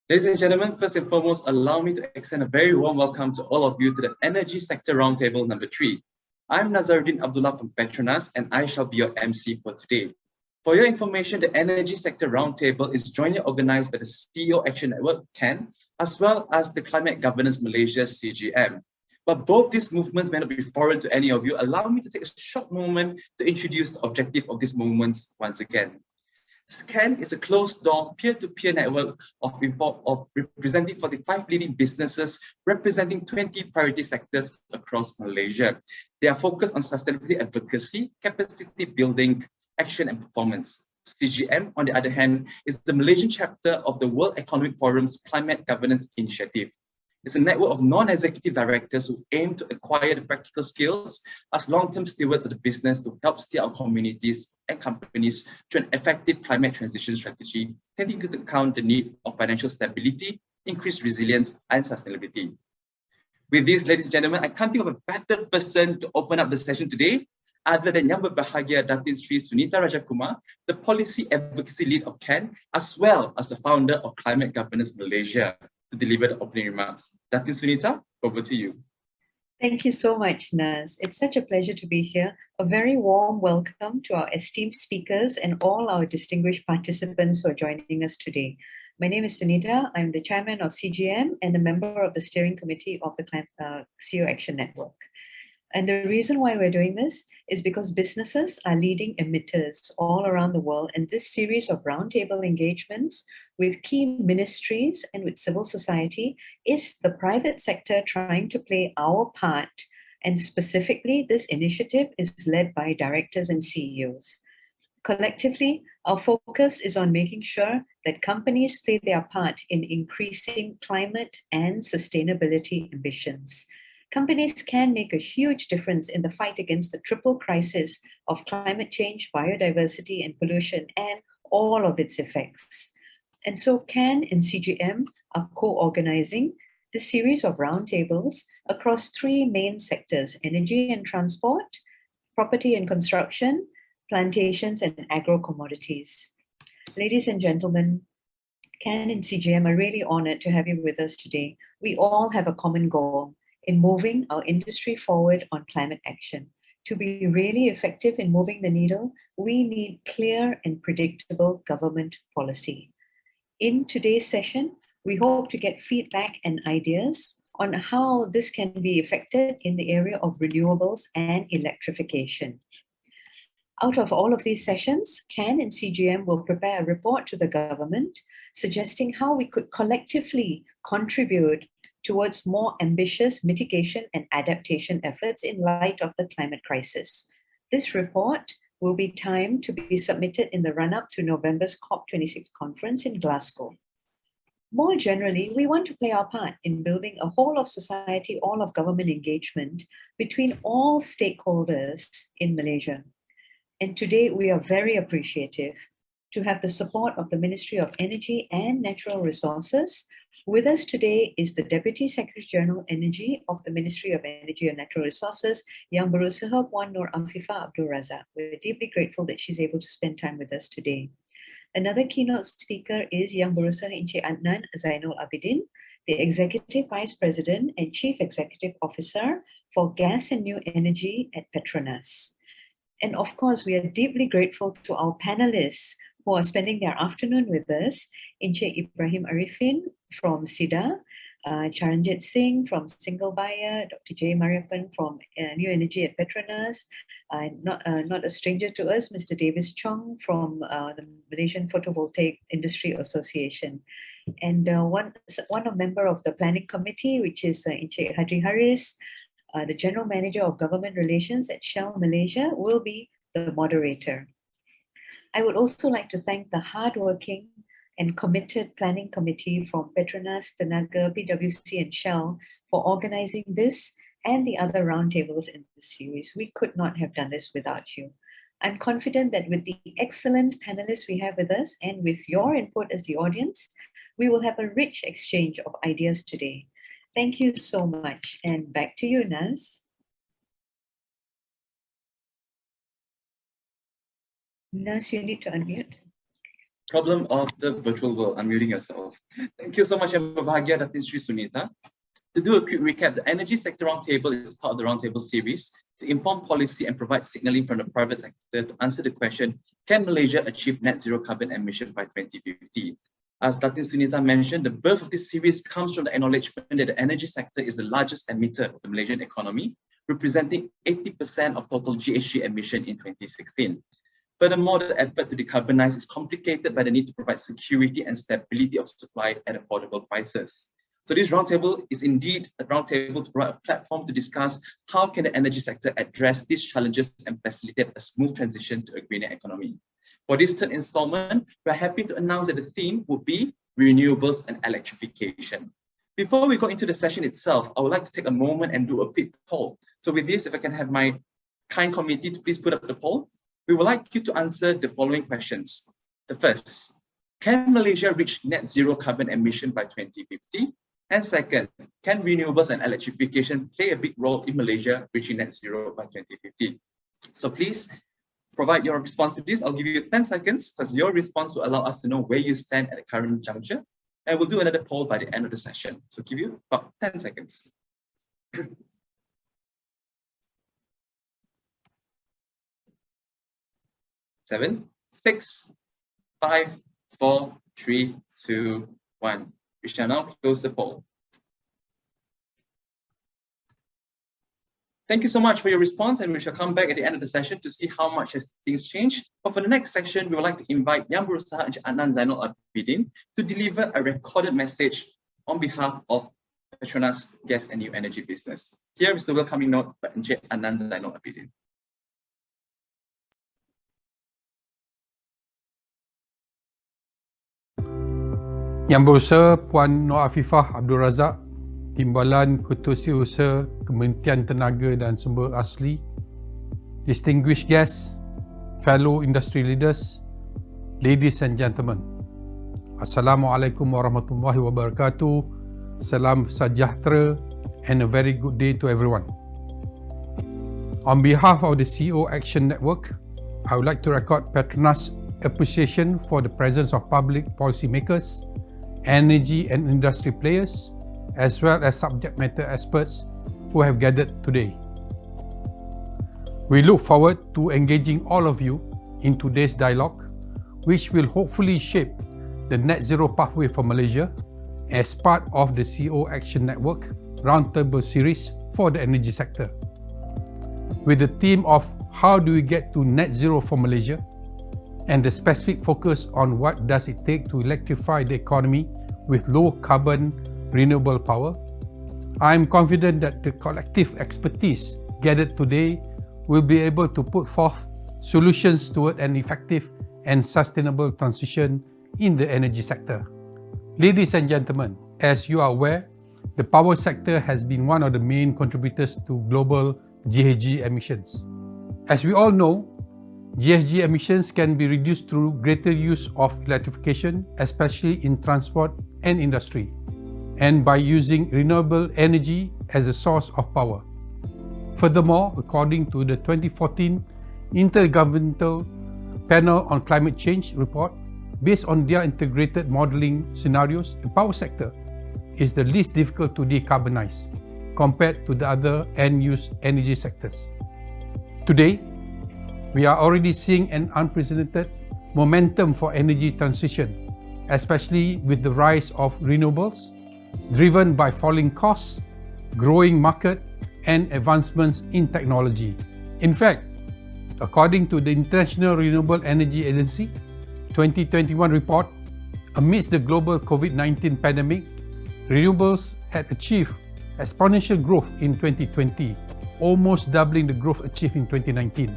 Ladies and gentlemen, first and foremost, allow me to extend a very warm welcome to all of you to the Energy Sector Roundtable number 3. I'm Nazaruddin Abdullah from PETRONAS, and I shall be your MC for today. For your information, the Energy Sector Roundtable is jointly organized by the CEO Action Network, CAN, as well as the Climate Governance Malaysia, CGM. But both these movements may not be foreign to any of you. Allow me to take a short moment to introduce the objective of these movements once again. CAN is a closed-door, peer-to-peer network of representing 45 leading businesses representing 20 priority sectors across Malaysia. They are focused on sustainability advocacy, capacity building, action and performance. CGM, on the other hand, is the Malaysian chapter of the World Economic Forum's Climate Governance Initiative. It's a network of non-executive directors who aim to acquire the practical skills as long-term stewards of the business to help steer our communities and companies to an effective climate transition strategy, taking into account the need of financial stability, increased resilience, and sustainability. With this, ladies and gentlemen, I can't think of a better person to open up the session today other than Yang Berbahagia Datin Sri Sunita Rajakumar, the Policy Advocacy Lead of CAN, as well as the founder of Climate Governance Malaysia, to deliver the opening remarks. Datin Sunita, over to you. Thank you so much, Naz. It's such a pleasure to be here. A very warm welcome to our esteemed speakers and all our distinguished participants who are joining us today. My name is Sunita. I'm the chairman of CGM and a member of the steering committee of the CEO Action Network. And the reason why we're doing this is because businesses are leading emitters all around the world, and this series of roundtable engagements with key ministries and with civil society is the private sector trying to play our part. And specifically, this initiative is led by directors and CEOs. Collectively, our focus is on making sure that companies play their part in increasing climate and sustainability ambitions. Companies can make a huge difference in the fight against the triple crisis of climate change, biodiversity, and pollution, and all of its effects. And so CAN and CGM are co-organizing this series of roundtables across 3 main sectors: energy and transport, property and construction, plantations, and agro-commodities. Ladies and gentlemen, CAN and CGM are really honored to have you with us today. We all have a common goal in moving our industry forward on climate action. To be really effective in moving the needle, we need clear and predictable government policy. In today's session, we hope to get feedback and ideas on how this can be effected in the area of renewables and electrification. Out of all of these sessions, CAN and CGM will prepare a report to the government suggesting how we could collectively contribute towards more ambitious mitigation and adaptation efforts in light of the climate crisis. This report will be timed to be submitted in the run-up to November's COP26 conference in Glasgow. More generally, we want to play our part in building a whole of society, all of government engagement between all stakeholders in Malaysia. And today we are very appreciative to have the support of the Ministry of Energy and Natural Resources. With us today is the Deputy Secretary General Energy of the Ministry of Energy and Natural Resources, Yang Berusaha Puan Noor Afifah Abdul Razak. We're deeply grateful that she's able to spend time with us today. Another keynote speaker is Yang Berusaha Encik Adnan Zainol Abidin, the Executive Vice President and Chief Executive Officer for Gas and New Energy at PETRONAS. And of course, we are deeply grateful to our panelists who are spending their afternoon with us, Encik Ibrahim Ariffin from SEDA, Charan Singh from Single Buyer, Dr. J. Mariyappan from New Energy at PETRONAS, not a stranger to us, Mr. Davis Chong from the Malaysian Photovoltaic Industry Association. And one member of the planning committee, which is Encik Hadri Haris, the General Manager of Government Relations at Shell Malaysia, will be the moderator. I would also like to thank the hardworking and committed planning committee from PETRONAS, Tenaga, PwC, and Shell for organizing this and the other roundtables in this series. We could not have done this without you. I'm confident that with the excellent panelists we have with us and with your input as the audience, we will have a rich exchange of ideas today. Thank you so much. And back to you, Naz. Naz, you need to unmute. Problem of the virtual world, unmuting yourself. Thank you so much, Bahagia Datin Sri Sunita. To do a quick recap, the Energy Sector Roundtable is part of the Roundtable series to inform policy and provide signaling from the private sector to answer the question, can Malaysia achieve net zero carbon emission by 2050? As Datin Sunita mentioned, the birth of this series comes from the acknowledgement that the energy sector is the largest emitter of the Malaysian economy, representing 80% of total GHG emission in 2016. Furthermore, the effort to decarbonize is complicated by the need to provide security and stability of supply at affordable prices. So this roundtable is indeed a roundtable to provide a platform to discuss how can the energy sector address these challenges and facilitate a smooth transition to a greener economy. For this third installment, we're happy to announce that the theme would be renewables and electrification. Before we go into the session itself, I would like to take a moment and do a quick poll. So with this, if I can have my kind committee to please put up the poll. We would like you to answer the following questions. The first, can Malaysia reach net zero carbon emission by 2050? And second, can renewables and electrification play a big role in Malaysia reaching net zero by 2050? So please provide your response to this. I'll give you 10 seconds because your response will allow us to know where you stand at the current juncture. And we'll do another poll by the end of the session. So give you about 10 seconds. 7, 6, 5, 4, 3, 2, 1. We shall now close the poll. Thank you so much for your response, and we shall come back at the end of the session to see how much has things changed. But for the next section, we would like to invite Yang Berusaha Encik Adnan Zainol Abidin to deliver a recorded message on behalf of PETRONAS Gas and New Energy Business. Here is the welcoming note by Encik Adnan Zainol Abidin. Yang Berusaha Puan Noor Afifah Abdul Razak, Timbalan Ketua Kementerian Tenaga dan Sumber Asli, distinguished guests, fellow industry leaders, ladies and gentlemen. Assalamualaikum warahmatullahi wabarakatuh. Salam sejahtera and a very good day to everyone. On behalf of the CEO Action Network, I would like to record PETRONAS' appreciation for the presence of public policymakers, energy and industry players, as well as subject matter experts who have gathered today. We look forward to engaging all of you in today's dialogue, which will hopefully shape the net zero pathway for Malaysia as part of the CEO Action Network Roundtable series for the energy sector. With the theme of how do we get to net zero for Malaysia, and the specific focus on what does it take to electrify the economy with low carbon renewable power, I am confident that the collective expertise gathered today will be able to put forth solutions toward an effective and sustainable transition in the energy sector. Ladies and gentlemen, as you are aware, the power sector has been one of the main contributors to global GHG emissions. As we all know, GHG emissions can be reduced through greater use of electrification, especially in transport and industry, and by using renewable energy as a source of power. Furthermore, according to the 2014 Intergovernmental Panel on Climate Change report, based on their integrated modeling scenarios, the power sector is the least difficult to decarbonize compared to the other end-use energy sectors. Today, we are already seeing an unprecedented momentum for energy transition, especially with the rise of renewables, driven by falling costs, growing market, and advancements in technology. In fact, according to the International Renewable Energy Agency 2021 report, amidst the global COVID-19 pandemic, renewables had achieved exponential growth in 2020, almost doubling the growth achieved in 2019.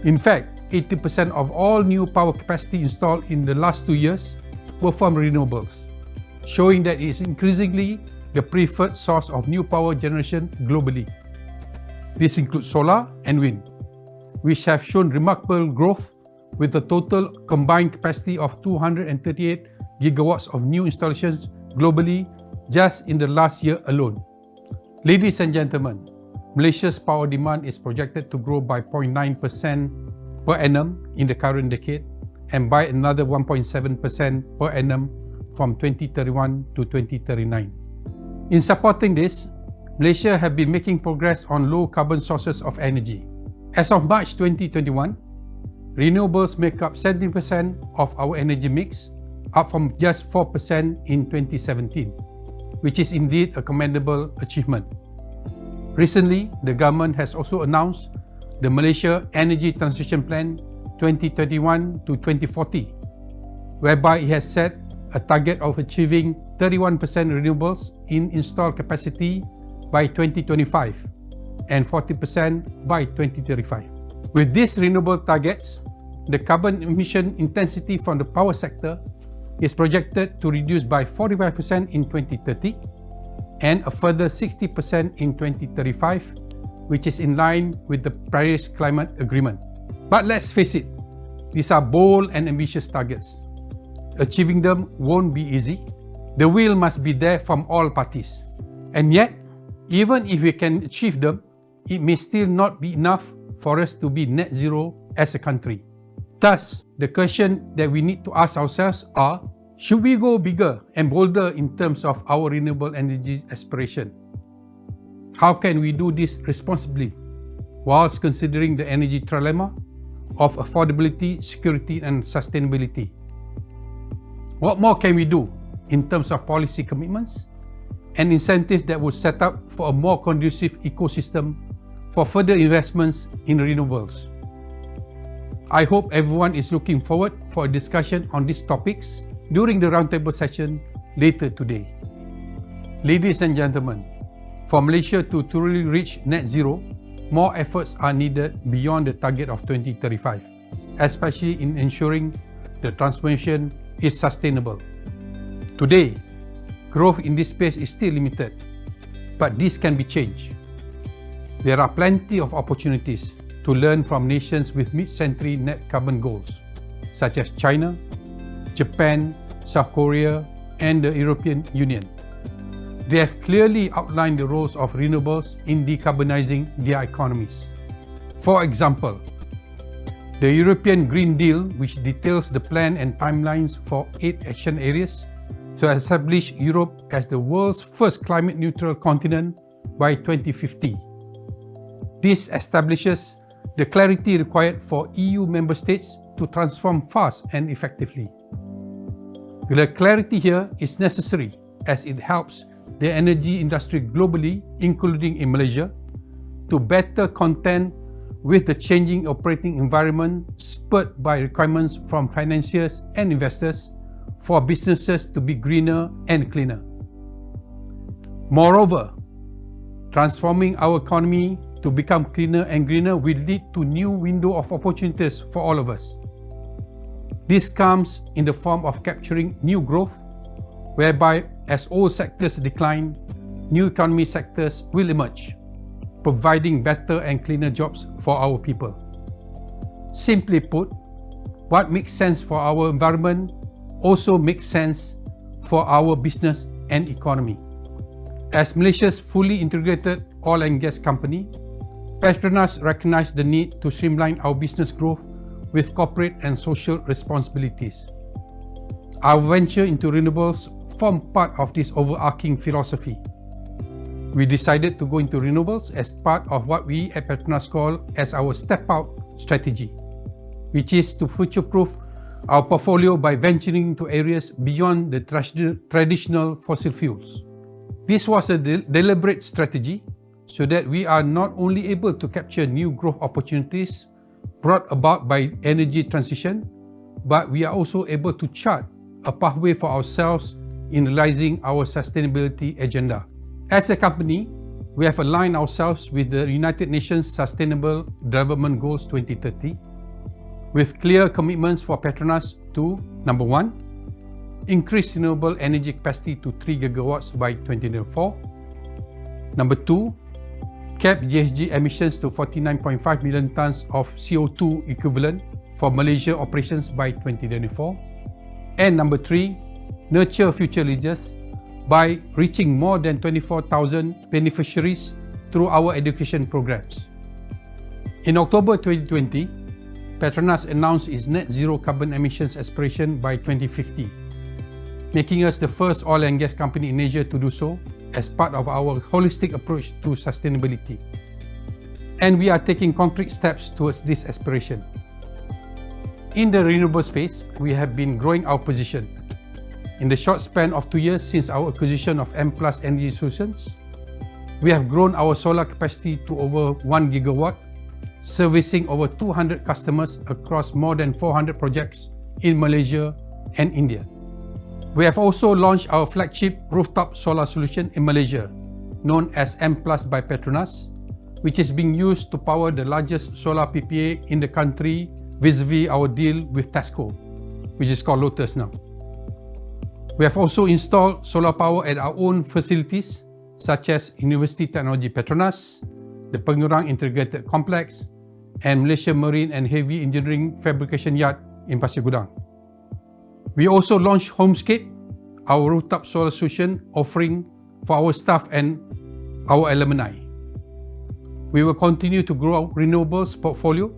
In fact, 80% of all new power capacity installed in the last 2 years were from renewables, showing that it is increasingly the preferred source of new power generation globally. This includes solar and wind, which have shown remarkable growth with a total combined capacity of 238 gigawatts of new installations globally just in the last year alone. Ladies and gentlemen, Malaysia's power demand is projected to grow by 0.9% per annum in the current decade, and by another 1.7% per annum from 2031 to 2039. In supporting this, Malaysia have been making progress on low carbon sources of energy. As of March 2021, renewables make up 70% of our energy mix, up from just 4% in 2017, which is indeed a commendable achievement. Recently, the government has also announced the Malaysia Energy Transition Plan 2021 to 2040, whereby it has set a target of achieving 31% renewables in installed capacity by 2025 and 40% by 2035. With these renewable targets, the carbon emission intensity from the power sector is projected to reduce by 45% in 2030 and a further 60% in 2035, which is in line with the Paris Climate Agreement. But let's face it, these are bold and ambitious targets. Achieving them won't be easy. The will must be there from all parties. And yet, even if we can achieve them, it may still not be enough for us to be net zero as a country. Thus, the question that we need to ask ourselves are, should we go bigger and bolder in terms of our renewable energy aspiration? How can we do this responsibly, whilst considering the energy trilemma of affordability, security and sustainability? What more can we do in terms of policy commitments and incentives that would set up for a more conducive ecosystem for further investments in renewables? I hope everyone is looking forward for a discussion on these topics during the roundtable session later today. Ladies and gentlemen, for Malaysia to truly reach net zero, more efforts are needed beyond the target of 2035, especially in ensuring the transformation is sustainable. Today, growth in this space is still limited, but this can be changed. There are plenty of opportunities to learn from nations with mid-century net carbon goals, such as China, Japan, South Korea, and the European Union. They have clearly outlined the roles of renewables in decarbonizing their economies. For example, the European Green Deal, which details the plan and timelines for 8 action areas to establish Europe as the world's first climate-neutral continent by 2050. This establishes the clarity required for EU member states to transform fast and effectively. The clarity here is necessary as it helps the energy industry globally, including in Malaysia, to better contend with the changing operating environment spurred by requirements from financiers and investors for businesses to be greener and cleaner. Moreover, transforming our economy to become cleaner and greener will lead to new window of opportunities for all of us. This comes in the form of capturing new growth, whereby as old sectors decline, new economy sectors will emerge, providing better and cleaner jobs for our people. Simply put, what makes sense for our environment also makes sense for our business and economy. As Malaysia's fully integrated oil and gas company, PETRONAS recognized the need to streamline our business growth with corporate and social responsibilities. Our venture into renewables formed part of this overarching philosophy. We decided to go into renewables as part of what we at PETRONAS call as our step-out strategy, which is to future-proof our portfolio by venturing into areas beyond the traditional fossil fuels. This was a deliberate strategy so that we are not only able to capture new growth opportunities brought about by energy transition, but we are also able to chart a pathway for ourselves in realizing our sustainability agenda. As a company, we have aligned ourselves with the United Nations Sustainable Development Goals 2030 with clear commitments for PETRONAS to, number 1, increase renewable energy capacity to 3 gigawatts by 2024. Number 2, cap GHG emissions to 49.5 million tons of CO2 equivalent for Malaysia operations by 2024. And number 3, nurture future leaders by reaching more than 24,000 beneficiaries through our education programs. In October 2020, PETRONAS announced its net zero carbon emissions aspiration by 2050, making us the first oil and gas company in Asia to do so as part of our holistic approach to sustainability. And we are taking concrete steps towards this aspiration. In the renewable space, we have been growing our position. In the short span of 2 years since our acquisition of M+ Energy Solutions, we have grown our solar capacity to over 1 gigawatt, servicing over 200 customers across more than 400 projects in Malaysia and India. We have also launched our flagship rooftop solar solution in Malaysia, known as M+ by PETRONAS, which is being used to power the largest solar PPA in the country vis-a-vis our deal with Tesco, which is called Lotus now. We have also installed solar power at our own facilities, such as University Technology PETRONAS, the Pengerang Integrated Complex, and Malaysia Marine and Heavy Engineering Fabrication Yard in Pasir Gudang. We also launched Homescape, our rooftop solar solution offering for our staff and our alumni. We will continue to grow our renewables portfolio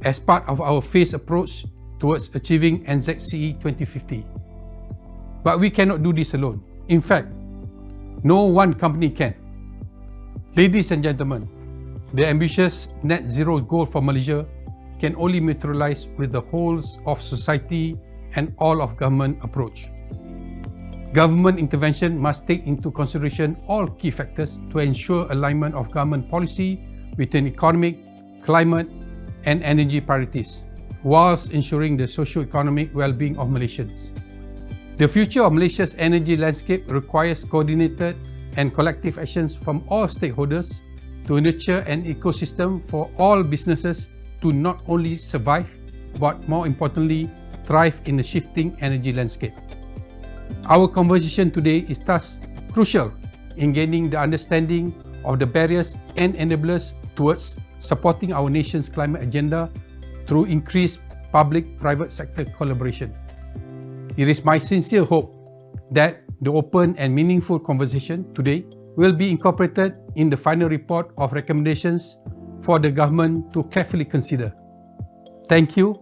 as part of our phased approach towards achieving NZCE 2050. But we cannot do this alone. In fact, no one company can. Ladies and gentlemen, the ambitious net zero goal for Malaysia can only materialize with the whole of society and all of government approach. Government intervention must take into consideration all key factors to ensure alignment of government policy within economic, climate, and energy priorities, whilst ensuring the socio-economic well-being of Malaysians. The future of Malaysia's energy landscape requires coordinated and collective actions from all stakeholders to nurture an ecosystem for all businesses to not only survive, but more importantly, thrive in the shifting energy landscape. Our conversation today is thus crucial in gaining the understanding of the barriers and enablers towards supporting our nation's climate agenda through increased public-private sector collaboration. It is my sincere hope that the open and meaningful conversation today will be incorporated in the final report of recommendations for the government to carefully consider. Thank you,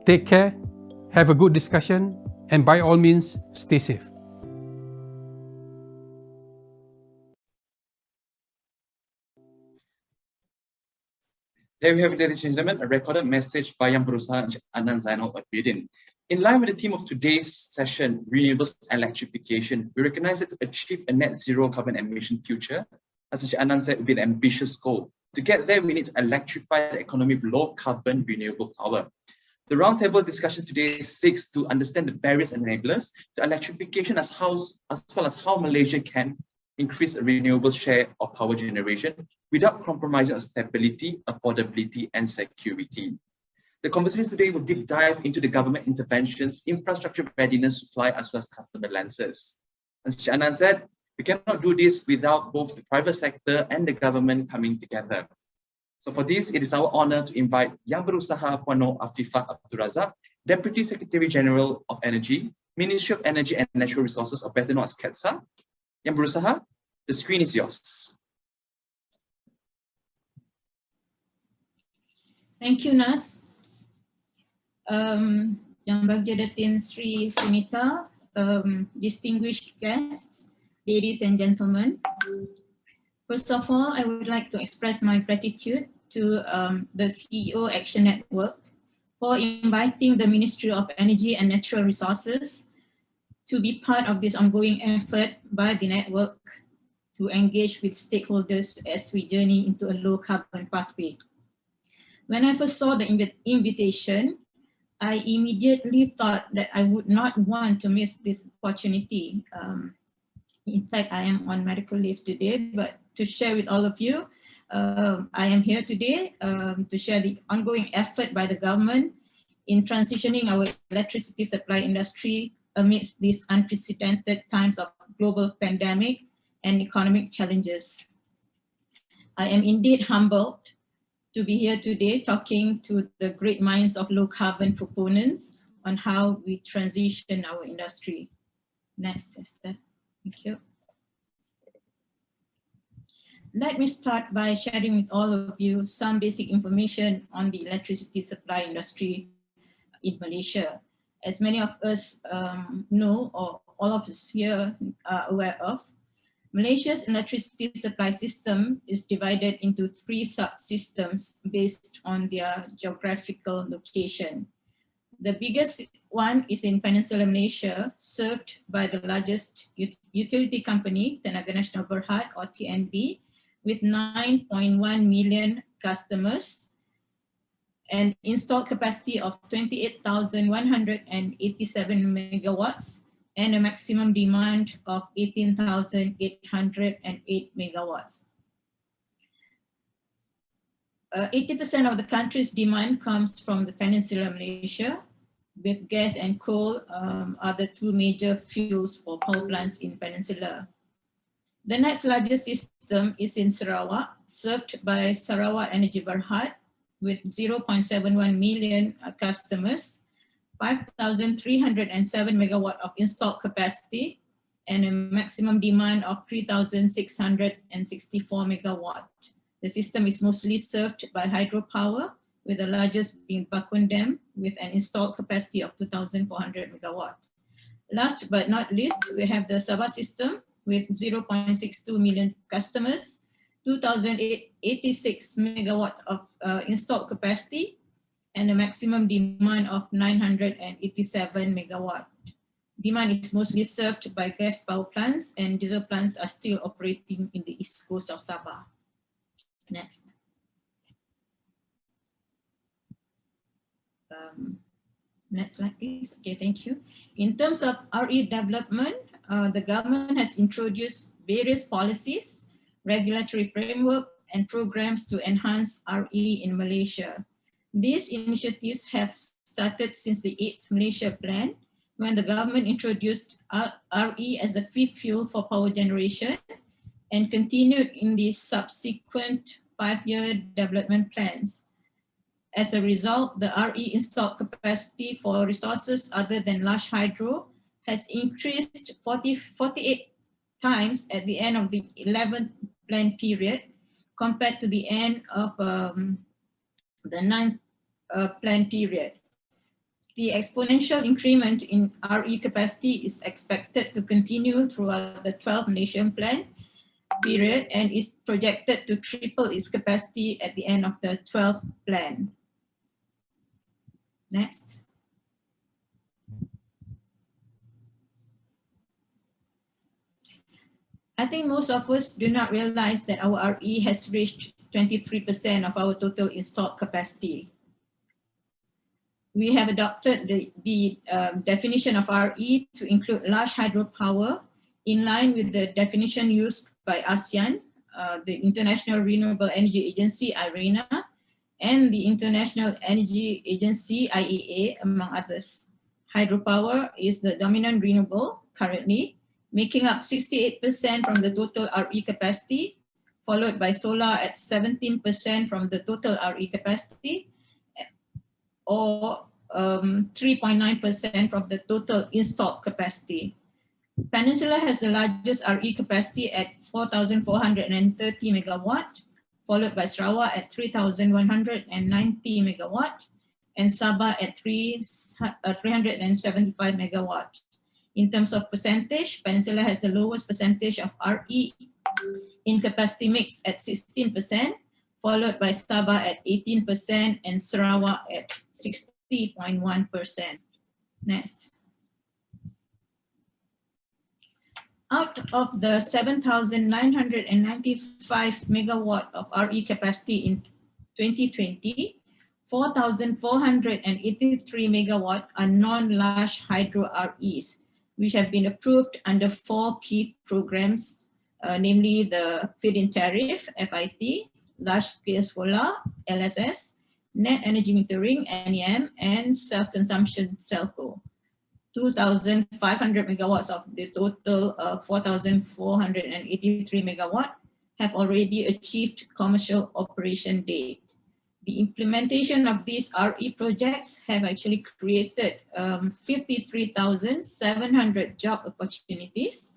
take care, have a good discussion, and by all means, stay safe. There we have it, ladies and gentlemen, a recorded message by Yang Berusaha Adnan, Zainol, Abidin. In line with the theme of today's session, renewables and electrification, we recognize that to achieve a net zero carbon emission future, as Adnan said, it would be an ambitious goal. To get there, we need to electrify the economy with low carbon renewable power. The roundtable discussion today seeks to understand the barriers and enablers to electrification as well as how Malaysia can increase a renewable share of power generation without compromising on stability, affordability, and security. The conversation today will deep dive into the government interventions, infrastructure readiness, supply, as well as customer lenses. As Charan said, we cannot do this without both the private sector and the government coming together. So for this, it is our honor to invite Yang Berusaha Puan Noor Afifah Abdul Razak, Deputy Secretary General of Energy, Ministry of Energy and Natural Resources, or better known as KeTSA. Yang Berusaha, the screen is yours. Thank you, Nas. Yang Bahagia Datin Sri Sunita, distinguished guests, ladies and gentlemen. First of all, I would like to express my gratitude to the CEO Action Network for inviting the Ministry of Energy and Natural Resources to be part of this ongoing effort by the network to engage with stakeholders as we journey into a low carbon pathway. When I first saw the invitation, I immediately thought that I would not want to miss this opportunity. In fact, I am on medical leave today, but to share with all of you, I am here today to share the ongoing effort by the government in transitioning our electricity supply industry amidst these unprecedented times of global pandemic and economic challenges. I am indeed humbled to be here today talking to the great minds of low carbon proponents on how we transition our industry. Next, Esther. Thank you. Let me start by sharing with all of you some basic information on the electricity supply industry in Malaysia. As many of us know, or all of us here are aware of, Malaysia's electricity supply system is divided into 3 subsystems based on their geographical location. The biggest one is in Peninsular Malaysia, served by the largest utility company, Tenaga Nasional Berhad or TNB, with 9.1 million customers and installed capacity of 28,187 megawatts and a maximum demand of 18,808 megawatts. 80% of the country's demand comes from the Peninsular Malaysia, with gas and coal are the 2 major fuels for power plants in Peninsula. The next largest system is in Sarawak, served by Sarawak Energy Berhad, with 0.71 million customers, 5,307 megawatt of installed capacity, and a maximum demand of 3,664 megawatt. The system is mostly served by hydropower, with the largest being Bakun Dam, with an installed capacity of 2,400 megawatt. Last but not least, we have the Sabah system with 0.62 million customers, 2,086 megawatt of installed capacity, and a maximum demand of 987 megawatt. Demand is mostly served by gas power plants, and diesel plants are still operating in the east coast of Sabah. Next. Next slide, please. Okay, thank you. In terms of RE development, the government has introduced various policies, regulatory framework, and programs to enhance RE in Malaysia. These initiatives have started since the 8th Malaysia Plan, when the government introduced RE as the 5th fuel for power generation, and continued in the subsequent 5-year development plans. As a result, the RE installed capacity for resources other than large hydro has increased 48 times at the end of the 11th plan period compared to the end of the 9th plan period. The exponential increment in RE capacity is expected to continue throughout the 12th Malaysian Plan period and is projected to triple its capacity at the end of the 12th plan. Next. I think most of us do not realize that our RE has reached 23% of our total installed capacity. We have adopted the definition of RE to include large hydropower in line with the definition used by ASEAN, the International Renewable Energy Agency, IRENA, and the International Energy Agency, IEA, among others. Hydropower is the dominant renewable currently, making up 68% from the total RE capacity, followed by solar at 17% from the total RE capacity, or 3.9% from the total installed capacity. Peninsula has the largest RE capacity at 4,430 megawatt, followed by Sarawak at 3,190 megawatt, and Sabah at 375 megawatt. In terms of percentage, Peninsula has the lowest percentage of RE in capacity mix at 16%, followed by Sabah at 18% and Sarawak at 60.1%. Next. Out of the 7,995 megawatt of RE capacity in 2020, 4,483 megawatt are non-large hydro REs, which have been approved under 4 key programs, namely the feed-in tariff, FIT, large-scale solar, LSS, net energy metering, NEM, and self-consumption, SELCO. 2,500 megawatts of the total 4,483 megawatt have already achieved commercial operation date. The implementation of these RE projects have actually created 53,700 job opportunities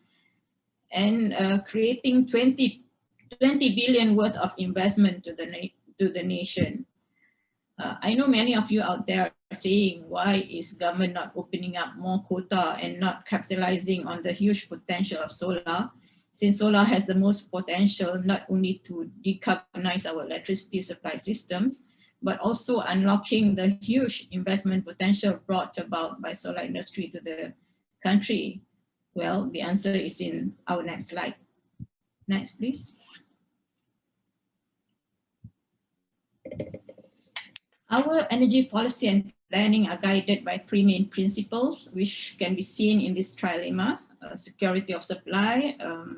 and creating 20 20 billion worth of investment to the nation. I know many of you out there are saying, why is government not opening up more quota and not capitalizing on the huge potential of solar, since solar has the most potential not only to decarbonize our electricity supply systems, but also unlocking the huge investment potential brought about by solar industry to the country? Well, the answer is in our next slide. Next, please. Our energy policy and planning are guided by three main principles, which can be seen in this trilemma: security of supply,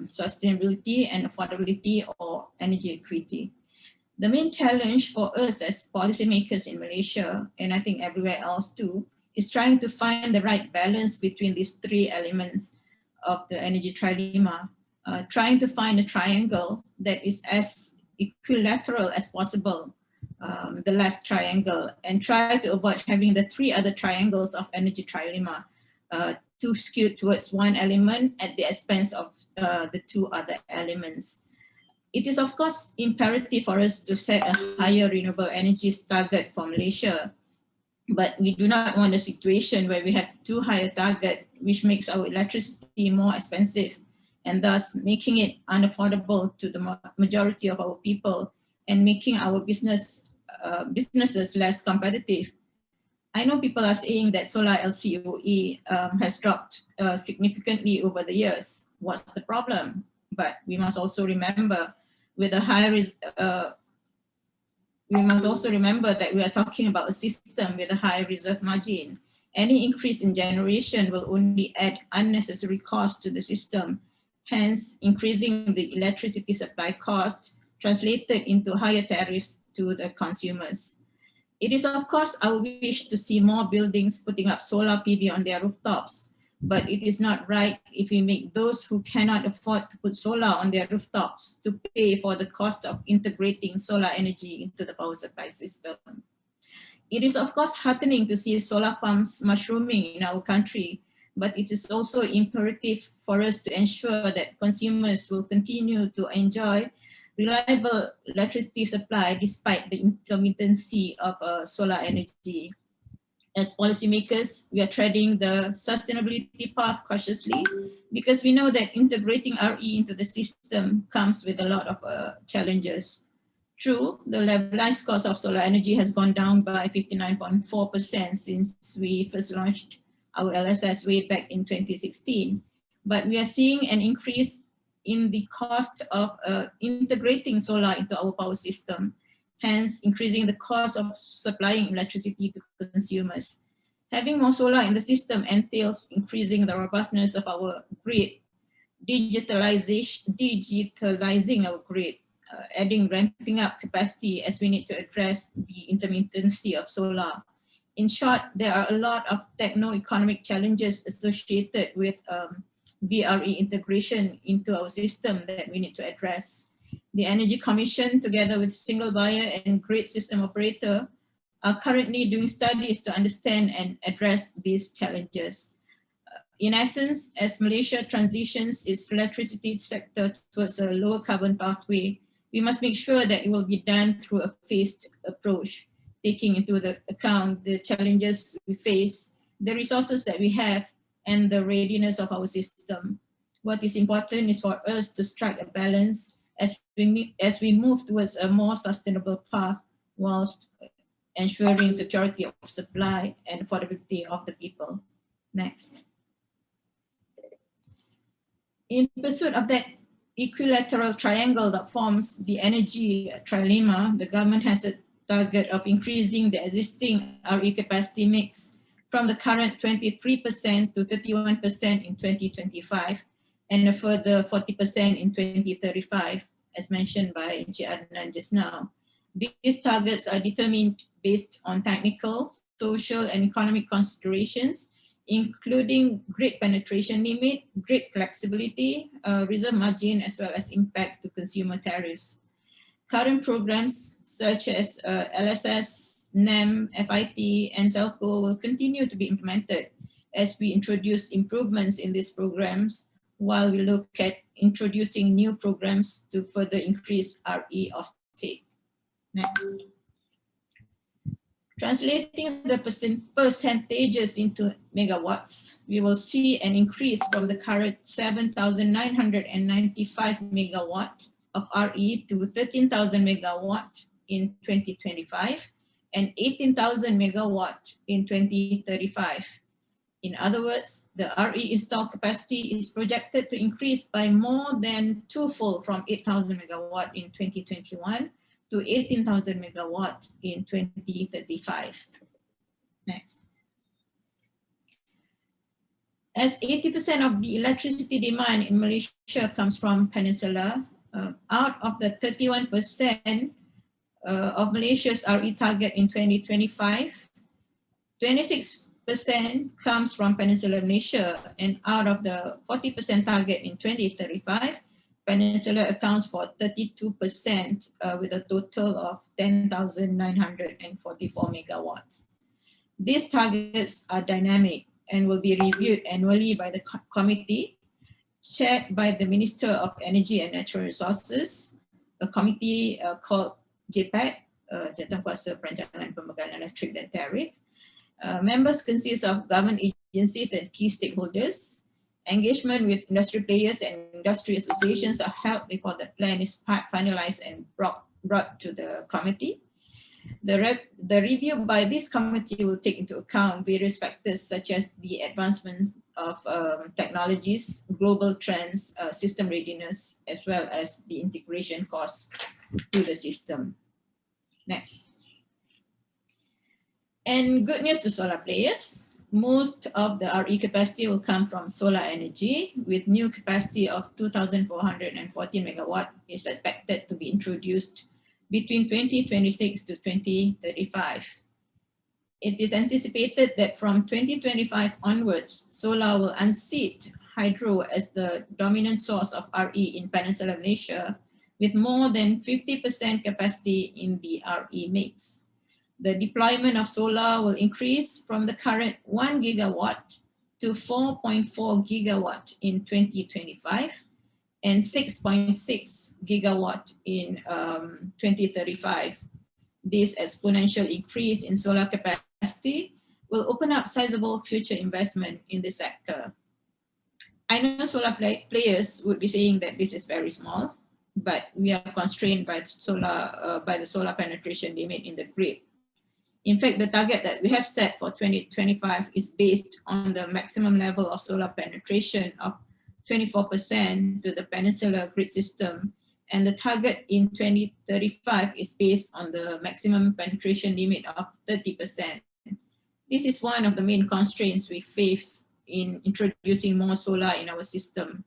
sustainability, and affordability or energy equity. The main challenge for us as policymakers in Malaysia, and I think everywhere else too, is trying to find the right balance between these three elements of the energy trilemma, trying to find a triangle that is as equilateral as possible, the left triangle, and try to avoid having the three other triangles of energy trilemma too skewed towards one element at the expense of the two other elements. It is of course imperative for us to set a higher renewable energy target for Malaysia, but we do not want a situation where we have too high a target, which makes our electricity more expensive and thus making it unaffordable to the majority of our people and making our businesses less competitive. I know people are saying that solar LCOE has dropped significantly over the years. What's the problem? But we must also remember that we are talking about a system with a high reserve margin. Any increase in generation will only add unnecessary cost to the system, hence increasing the electricity supply cost translated into higher tariffs to the consumers. It is of course our wish to see more buildings putting up solar PV on their rooftops, but it is not right if we make those who cannot afford to put solar on their rooftops to pay for the cost of integrating solar energy into the power supply system. It is of course heartening to see solar farms mushrooming in our country, but it is also imperative for us to ensure that consumers will continue to enjoy reliable electricity supply despite the intermittency of solar energy. As policymakers, we are treading the sustainability path cautiously because we know that integrating RE into the system comes with a lot of challenges. True, the levelized cost of solar energy has gone down by 59.4% since we first launched our LSS way back in 2016, but we are seeing an increase in the cost of integrating solar into our power system, hence increasing the cost of supplying electricity to consumers. Having more solar in the system entails increasing the robustness of our grid, digitalizing our grid, ramping up capacity as we need to address the intermittency of solar. In short, there are a lot of techno-economic challenges associated with VRE integration into our system that we need to address. The Energy Commission, together with single buyer and grid system operator, are currently doing studies to understand and address these challenges. In essence, as Malaysia transitions its electricity sector towards a lower carbon pathway, we must make sure that it will be done through a phased approach, taking into account the challenges we face, the resources that we have, and the readiness of our system. What is important is for us to strike a balance as we move towards a more sustainable path whilst ensuring security of supply and affordability of the people. Next. In pursuit of that equilateral triangle that forms the energy trilemma, the government has a target of increasing the existing RE capacity mix from the current 23% to 31% in 2025 and a further 40% in 2035, as mentioned by Adnan just now. These targets are determined based on technical, social, and economic considerations, including grid penetration limit, grid flexibility, reserve margin, as well as impact to consumer tariffs. Current programs such as LSS, NEM, FIP, and ZELCO will continue to be implemented as we introduce improvements in these programs while we look at introducing new programs to further increase RE offtake. Next. Translating the percentages into megawatts, we will see an increase from the current 7,995 megawatt of RE to 13,000 megawatt in 2025 and 18,000 megawatt in 2035. In other words, the RE installed capacity is projected to increase by more than twofold from 8,000 megawatt in 2021 to 18,000 megawatt in 2035. Next. As 80% of the electricity demand in Malaysia comes from Peninsula, out of the 31% of Malaysia's RE target in 2025, 26% comes from Peninsula Malaysia, and out of the 40% target in 2035, Peninsula accounts for 32% with a total of 10,944 megawatts. These targets are dynamic and will be reviewed annually by the committee chaired by the Minister of Energy and Natural Resources, a committee called JPET, Jawatankuasa Perancangan Pembangunan Elektrik dan Tarif. Members consist of government agencies and key stakeholders. Engagement with industry players and industry associations are held before the plan is finalized and brought to the committee. The review by this committee will take into account various factors such as the advancements of technologies, global trends, system readiness, as well as the integration costs to the system. Next. And good news to solar players. Most of the RE capacity will come from solar energy, with new capacity of 2,440 megawatt is expected to be introduced between 2026 to 2035. It is anticipated that from 2025 onwards, solar will unseat hydro as the dominant source of RE in Peninsular Malaysia, with more than 50% capacity in the RE mix. The deployment of solar will increase from the current 1 gigawatt to 4.4 gigawatt in 2025 and 6.6 gigawatt in 2035. This exponential increase in solar capacity will open up sizable future investment in the sector. I know solar players would be saying that this is very small, but we are constrained by the solar penetration limit in the grid. In fact, the target that we have set for 2025 is based on the maximum level of solar penetration of 24% to the peninsular grid system, and the target in 2035 is based on the maximum penetration limit of 30%. This is one of the main constraints we face in introducing more solar in our system,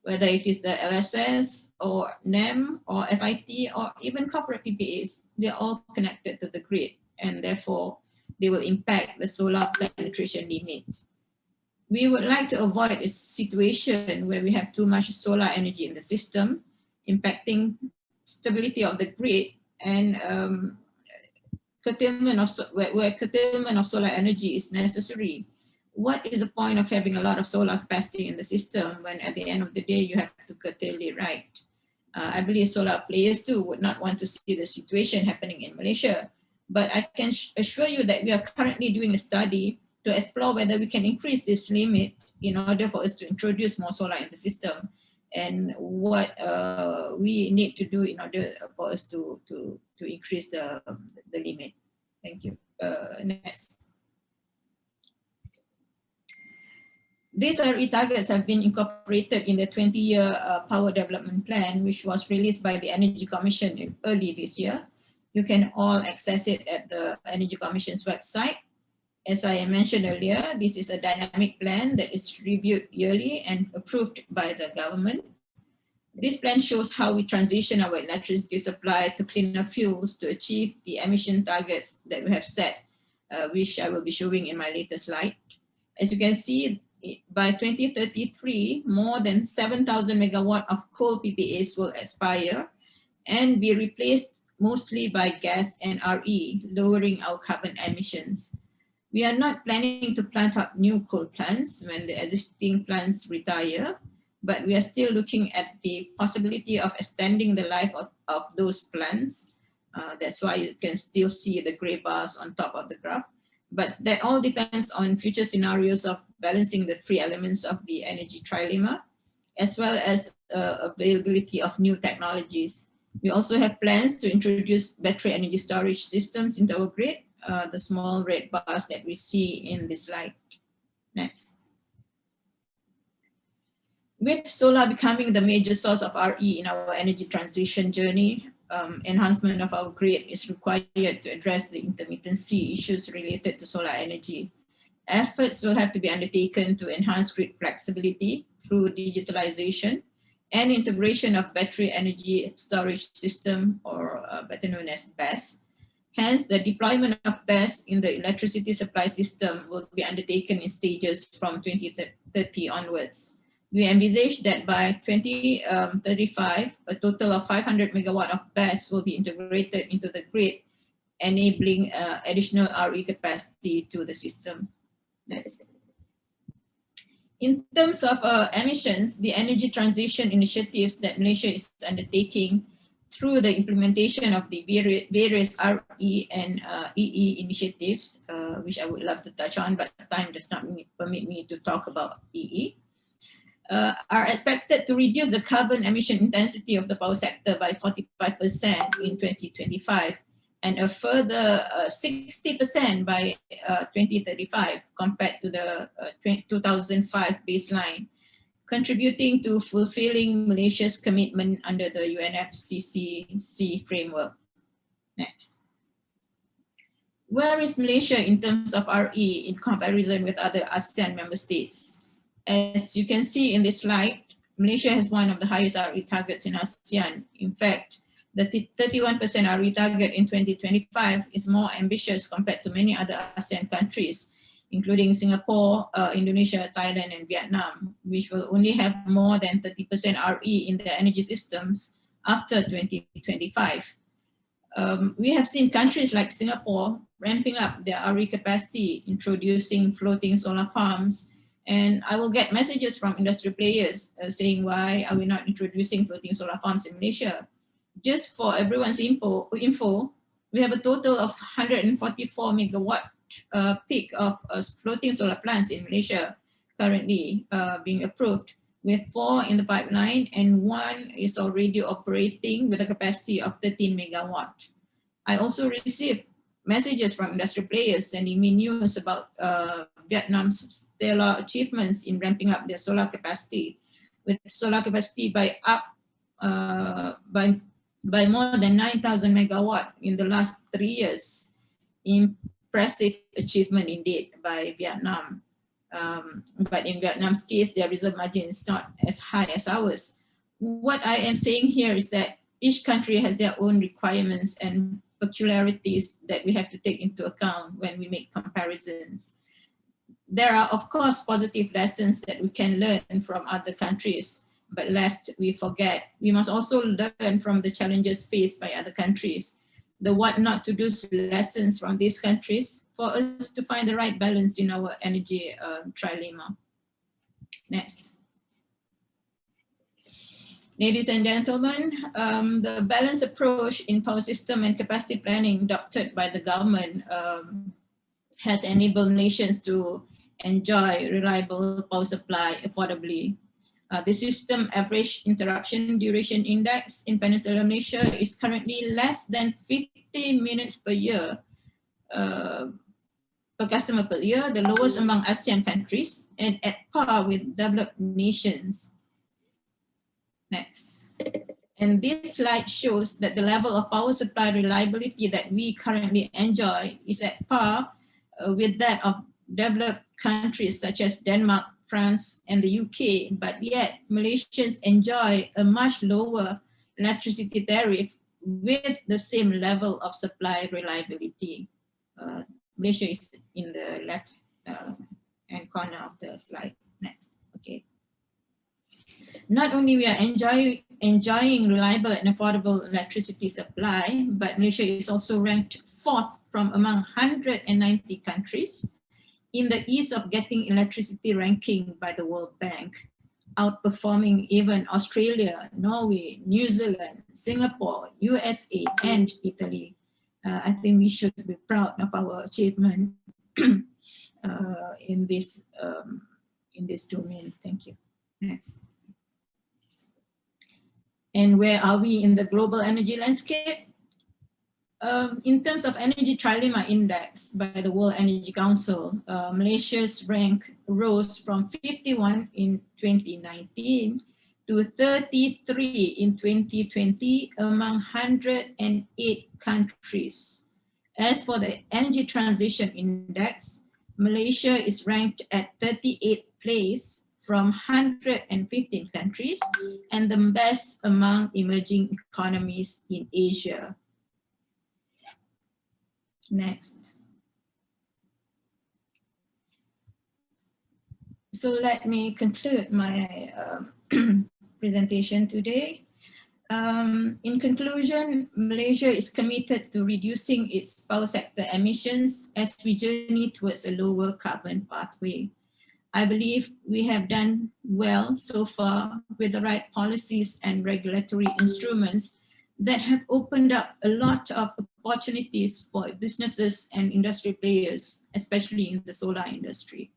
whether it is the LSS or NEM or FIT or even corporate PPAs. They are all connected to the grid, and therefore they will impact the solar penetration limit. We would like to avoid a situation where we have too much solar energy in the system, impacting stability of the grid, and where curtailment of solar energy is necessary. What is the point of having a lot of solar capacity in the system when at the end of the day you have to curtail it, right? I believe solar players too would not want to see the situation happening in Malaysia. But I can assure you that we are currently doing a study to explore whether we can increase this limit in order for us to introduce more solar in the system, and what we need to do in order for us to increase the limit. Thank you. Next. These RE targets have been incorporated in the 20-year power development plan, which was released by the Energy Commission early this year. You can all access it at the Energy Commission's website. As I mentioned earlier, this is a dynamic plan that is reviewed yearly and approved by the government. This plan shows how we transition our electricity supply to cleaner fuels to achieve the emission targets that we have set, which I will be showing in my later slide. As you can see, by 2033, more than 7,000 megawatt of coal PPAs will expire and be replaced mostly by gas and RE, lowering our carbon emissions. We are not planning to plant up new coal plants when the existing plants retire. but we are still looking at the possibility of extending the life of those plants. That's why you can still see the gray bars on top of the graph. But that all depends on future scenarios of balancing the three elements of the energy trilemma, as well as availability of new technologies. We also have plans to introduce battery energy storage systems into our grid, the small red bars that we see in this slide. Next. With solar becoming the major source of RE in our energy transition journey, enhancement of our grid is required to address the intermittency issues related to solar energy. Efforts will have to be undertaken to enhance grid flexibility through digitalization and integration of battery energy storage system, or better known as BESS. Hence, the deployment of BESS in the electricity supply system will be undertaken in stages from 2030 onwards. We envisage that by 2035, a total of 500 megawatt of BESS will be integrated into the grid, enabling additional RE capacity to the system. Next. In terms of emissions, the energy transition initiatives that Malaysia is undertaking through the implementation of the various RE and EE initiatives, which I would love to touch on, but time does not permit me to talk about EE, are expected to reduce the carbon emission intensity of the power sector by 45% in 2025 and a further 60% by 2035 compared to the 2005 baseline, contributing to fulfilling Malaysia's commitment under the UNFCCC framework. Next. Where is Malaysia in terms of RE in comparison with other ASEAN member states? As you can see in this slide, Malaysia has one of the highest RE targets in ASEAN. In fact, the 31% RE target in 2025 is more ambitious compared to many other ASEAN countries, including Singapore, Indonesia, Thailand, and Vietnam, which will only have more than 30% RE in their energy systems after 2025. We have seen countries like Singapore ramping up their RE capacity, introducing floating solar farms, and I will get messages from industry players saying, why are we not introducing floating solar farms in Malaysia? Just for everyone's info, we have a total of 144 megawatt peak of floating solar plants in Malaysia currently being approved, with 4 in the pipeline and 1 is already operating with a capacity of 13 megawatt. I also received messages from industry players sending me news about Vietnam's stellar achievements in ramping up their solar capacity, with solar capacity by more than 9,000 megawatt in the last 3 years. Impressive achievement indeed by Vietnam. But in Vietnam's case, their reserve margin is not as high as ours. What I am saying here is that each country has their own requirements and peculiarities that we have to take into account when we make comparisons. There are, of course, positive lessons that we can learn from other countries, but lest we forget, we must also learn from the challenges faced by other countries, the what not to do lessons from these countries for us to find the right balance in our energy trilemma. Next. Ladies and gentlemen, the balanced approach in power system and capacity planning adopted by the government has enabled nations to enjoy reliable power supply affordably. The system average interruption duration index in Peninsular Malaysia is currently less than 50 minutes per year, per customer per year, the lowest among ASEAN countries and at par with developed nations. Next. And this slide shows that the level of power supply reliability that we currently enjoy is at par with that of developed countries such as Denmark, France, and the UK, but yet Malaysians enjoy a much lower electricity tariff with the same level of supply reliability. Malaysia is in the left hand corner of the slide. Next, okay. Not only we are enjoying reliable and affordable electricity supply, but Malaysia is also ranked 4th from among 190 countries in the ease of getting electricity ranking by the World Bank. outperforming even Australia, Norway, New Zealand, Singapore, USA, and Italy. I think we should be proud of our achievement in this domain. Thank you. Next. And where are we in the global energy landscape? In terms of energy trilemma index by the World Energy Council, Malaysia's rank rose from 51 in 2019 to 33 in 2020 among 108 countries. As for the energy transition index, Malaysia is ranked at 38th place from 115 countries and the best among emerging economies in Asia. Next. So let me conclude my presentation today. In conclusion, Malaysia is committed to reducing its power sector emissions as we journey towards a lower carbon pathway. I believe we have done well so far with the right policies and regulatory instruments that have opened up a lot of opportunities for businesses and industry players, especially in the solar industry.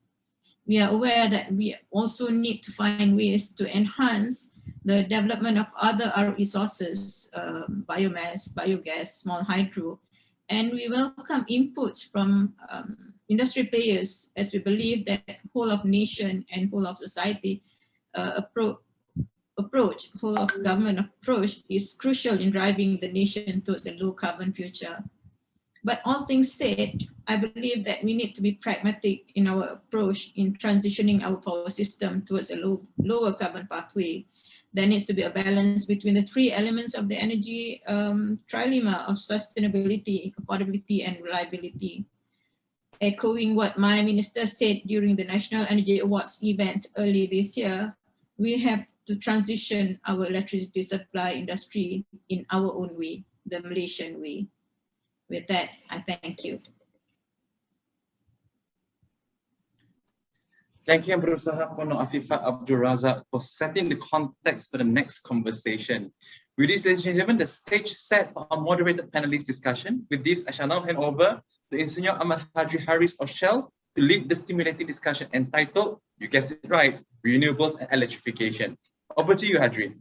We are aware that we also need to find ways to enhance the development of other resources, biomass, biogas, small hydro, and we welcome inputs from industry players as we believe that whole of nation and whole of society whole of government approach is crucial in driving the nation towards a low carbon future. But all things said, I believe that we need to be pragmatic in our approach in transitioning our power system towards a lower carbon pathway. There needs to be a balance between the three elements of the energy trilemma of sustainability, affordability, and reliability. Echoing what my minister said during the National Energy Awards event early this year, we have to transition our electricity supply industry in our own way, the Malaysian way. With that, I thank you. Thank you, Afifah, Abdul, Razak, for setting the context for the next conversation. With this, ladies and gentlemen, the stage set for our moderated panelist discussion. With this, I shall now hand over to Engineer Ahmad Haji Haris of Shell to lead the stimulating discussion entitled, you guessed it right, Renewables and Electrification. Over to you, Hadri.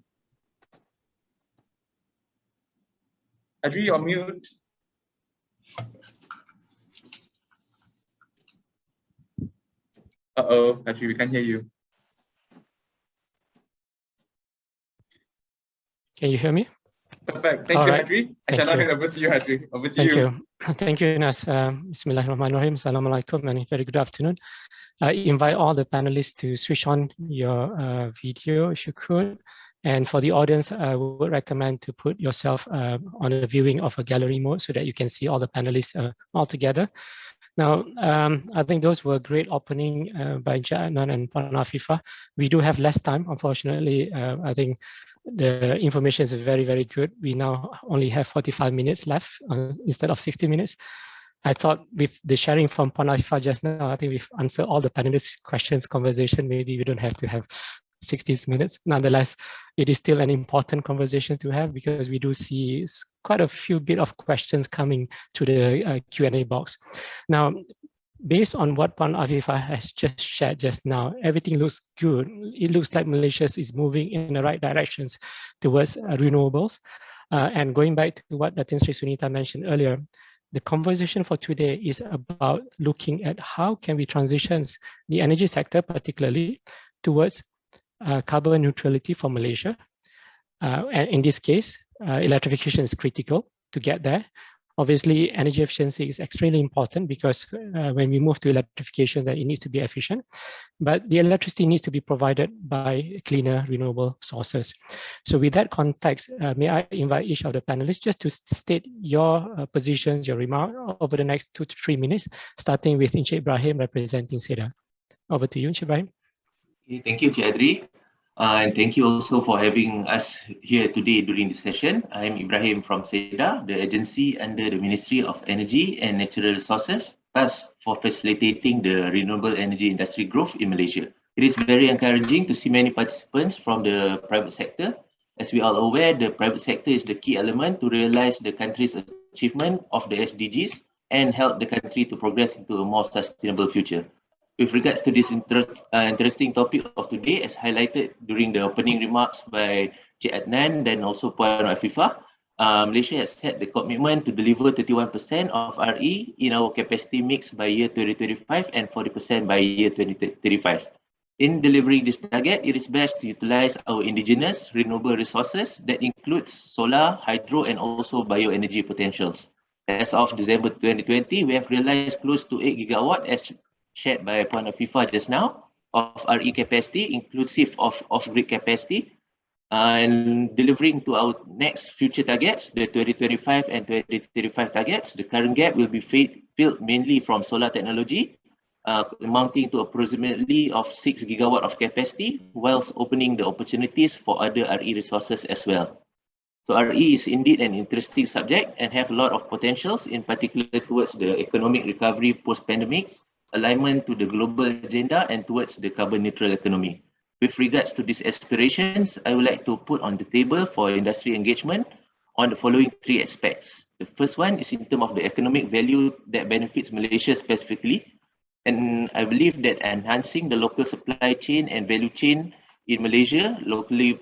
Hadri, you're mute. Uh-oh, Hadri, we can't hear you. Can you hear me? Perfect. Thank you, right. Hadri. I shall now hand over to you, Hadri. Over to you. Thank you, Nas. Bismillahirrahmanirrahim. Assalamu alaikum and very good afternoon. I invite all the panelists to switch on your video if you could. And for the audience, I would recommend to put yourself on a viewing of a gallery mode so that you can see all the panelists all together. Now, I think those were great opening by Adnan and Afifah. We do have less time, unfortunately. I think the information is very, very good. We now only have 45 minutes left instead of 60 minutes. I thought with the sharing from Afifah just now, I think we've answered all the panelists' questions, conversation. Maybe we don't have to have 60 minutes. Nonetheless, it is still an important conversation to have because we do see quite a few bit of questions coming to the Q&A box. Now, based on what Afifah has just shared just now, everything looks good. It looks like Malaysia is moving in the right directions towards renewables. And going back to what Datin Sri Sunita mentioned earlier, the conversation for today is about looking at how can we transition the energy sector, particularly towards carbon neutrality for Malaysia. And in this case, electrification is critical to get there. Obviously, energy efficiency is extremely important because when we move to electrification, then it needs to be efficient. But the electricity needs to be provided by cleaner, renewable sources. So with that context, may I invite each of the panelists just to state your positions, your remark over the next 2 to 3 minutes, starting with Ibrahim representing SEDA. Over to you, Ibrahim. Thank you, Adri. And thank you also for having us here today during this session. I am Ibrahim from SEDA, the agency under the Ministry of Energy and Natural Resources, tasked for facilitating the renewable energy industry growth in Malaysia. It is very encouraging to see many participants from the private sector. As we are aware, the private sector is the key element to realize the country's achievement of the SDGs and help the country to progress into a more sustainable future. With regards to this interesting topic of today, as highlighted during the opening remarks by Cik Adnan, then also Puan Afifah, Malaysia has set the commitment to deliver 31% of RE in our capacity mix by year 2025 and 40% by year 2035. In delivering this target, it is best to utilize our indigenous renewable resources that includes solar, hydro, and also bioenergy potentials. As of December 2020, we have realized close to 8 gigawatt, as shared by Puan Afifah just now, of RE capacity, inclusive of off-grid capacity, and delivering to our next future targets, the 2025 and 2035 targets. The current gap will be filled mainly from solar technology, amounting to approximately of 6 gigawatt of capacity, whilst opening the opportunities for other RE resources as well. So RE is indeed an interesting subject and have a lot of potentials, in particular towards the economic recovery post-pandemic, alignment to the global agenda, and towards the carbon neutral economy. With regards to these aspirations, I would like to put on the table for industry engagement on the following three aspects. The first one is in terms of the economic value that benefits Malaysia specifically. And I believe that enhancing the local supply chain and value chain in Malaysia, locally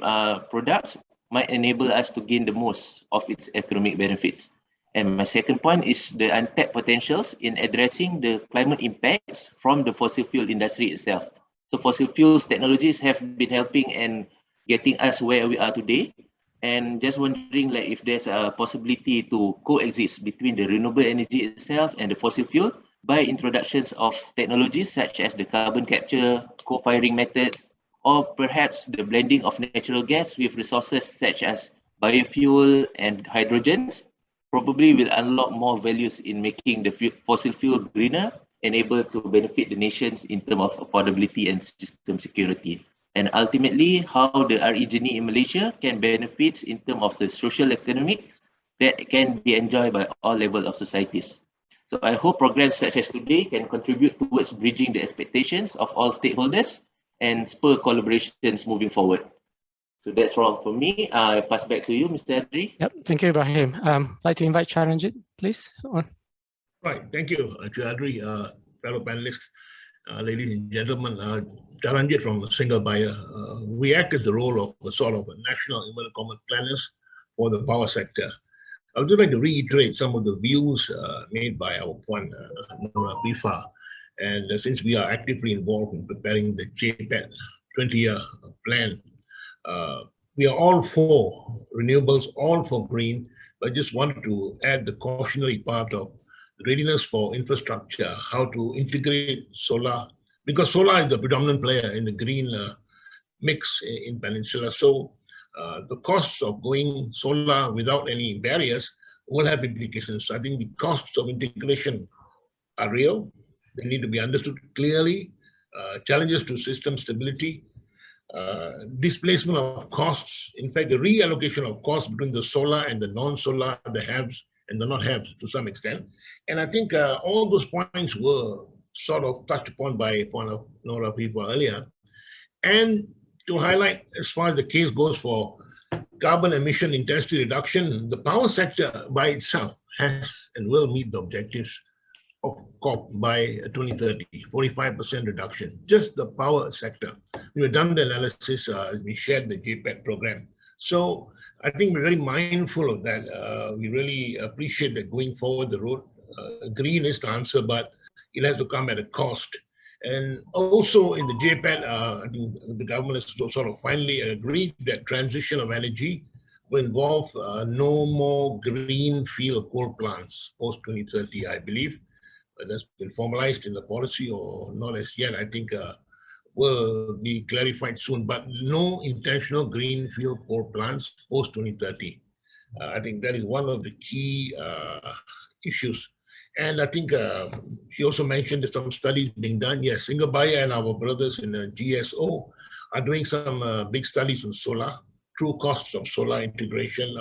products, might enable us to gain the most of its economic benefits. And my second point is the untapped potentials in addressing the climate impacts from the fossil fuel industry itself. So fossil fuels technologies have been helping and getting us where we are today. And just wondering like if there's a possibility to coexist between the renewable energy itself and the fossil fuel by introductions of technologies such as the carbon capture, co-firing methods, or perhaps the blending of natural gas with resources such as biofuel and hydrogens, probably will unlock more values in making the fossil fuel greener and able to benefit the nations in terms of affordability and system security. And ultimately, how the RE journey in Malaysia can benefit in terms of the social economic that can be enjoyed by all levels of societies. So I hope programs such as today can contribute towards bridging the expectations of all stakeholders and spur collaborations moving forward. So that's all for me. I pass back to you, Mr. Adri. Yep, thank you, Ibrahim. I'd like to invite Charan, please. Right, thank you, Adri, fellow panelists, ladies and gentlemen. Charan from a single buyer. We act as the role of a sort of a national inverted common planners for the power sector. I would like to reiterate some of the views made by our Puan Noor Afifah. And since we are actively involved in preparing the JPET 20-year plan, we are all for renewables, all for green, but just wanted to add the cautionary part of readiness for infrastructure, how to integrate solar, because solar is the predominant player in the green mix in Peninsula. So the costs of going solar without any barriers will have implications. So I think the costs of integration are real. They need to be understood clearly. Challenges to system stability, displacement of costs, in fact, the reallocation of costs between the solar and the non-solar, the haves and the not-haves to some extent. And I think all those points were sort of touched upon by Noor Afifah earlier. And to highlight, as far as the case goes for carbon emission intensity reduction, the power sector by itself has and will meet the objectives of COP by 2030, 45% reduction, just the power sector. We have done the analysis, we shared the JPET program. So I think we're very mindful of that. We really appreciate that going forward the road, green is the answer, but it has to come at a cost. And also in the JPET, I think the government has sort of finally agreed that transition of energy will involve no more green field coal plants post 2030, I believe. That's been formalized in the policy or not as yet, I think will be clarified soon, but no intentional greenfield coal plants post 2030. I think that is one of the key issues. And I think she also mentioned that some studies being done. Yes, Single Buyer and our brothers in the GSO are doing some big studies on solar, true costs of solar integration.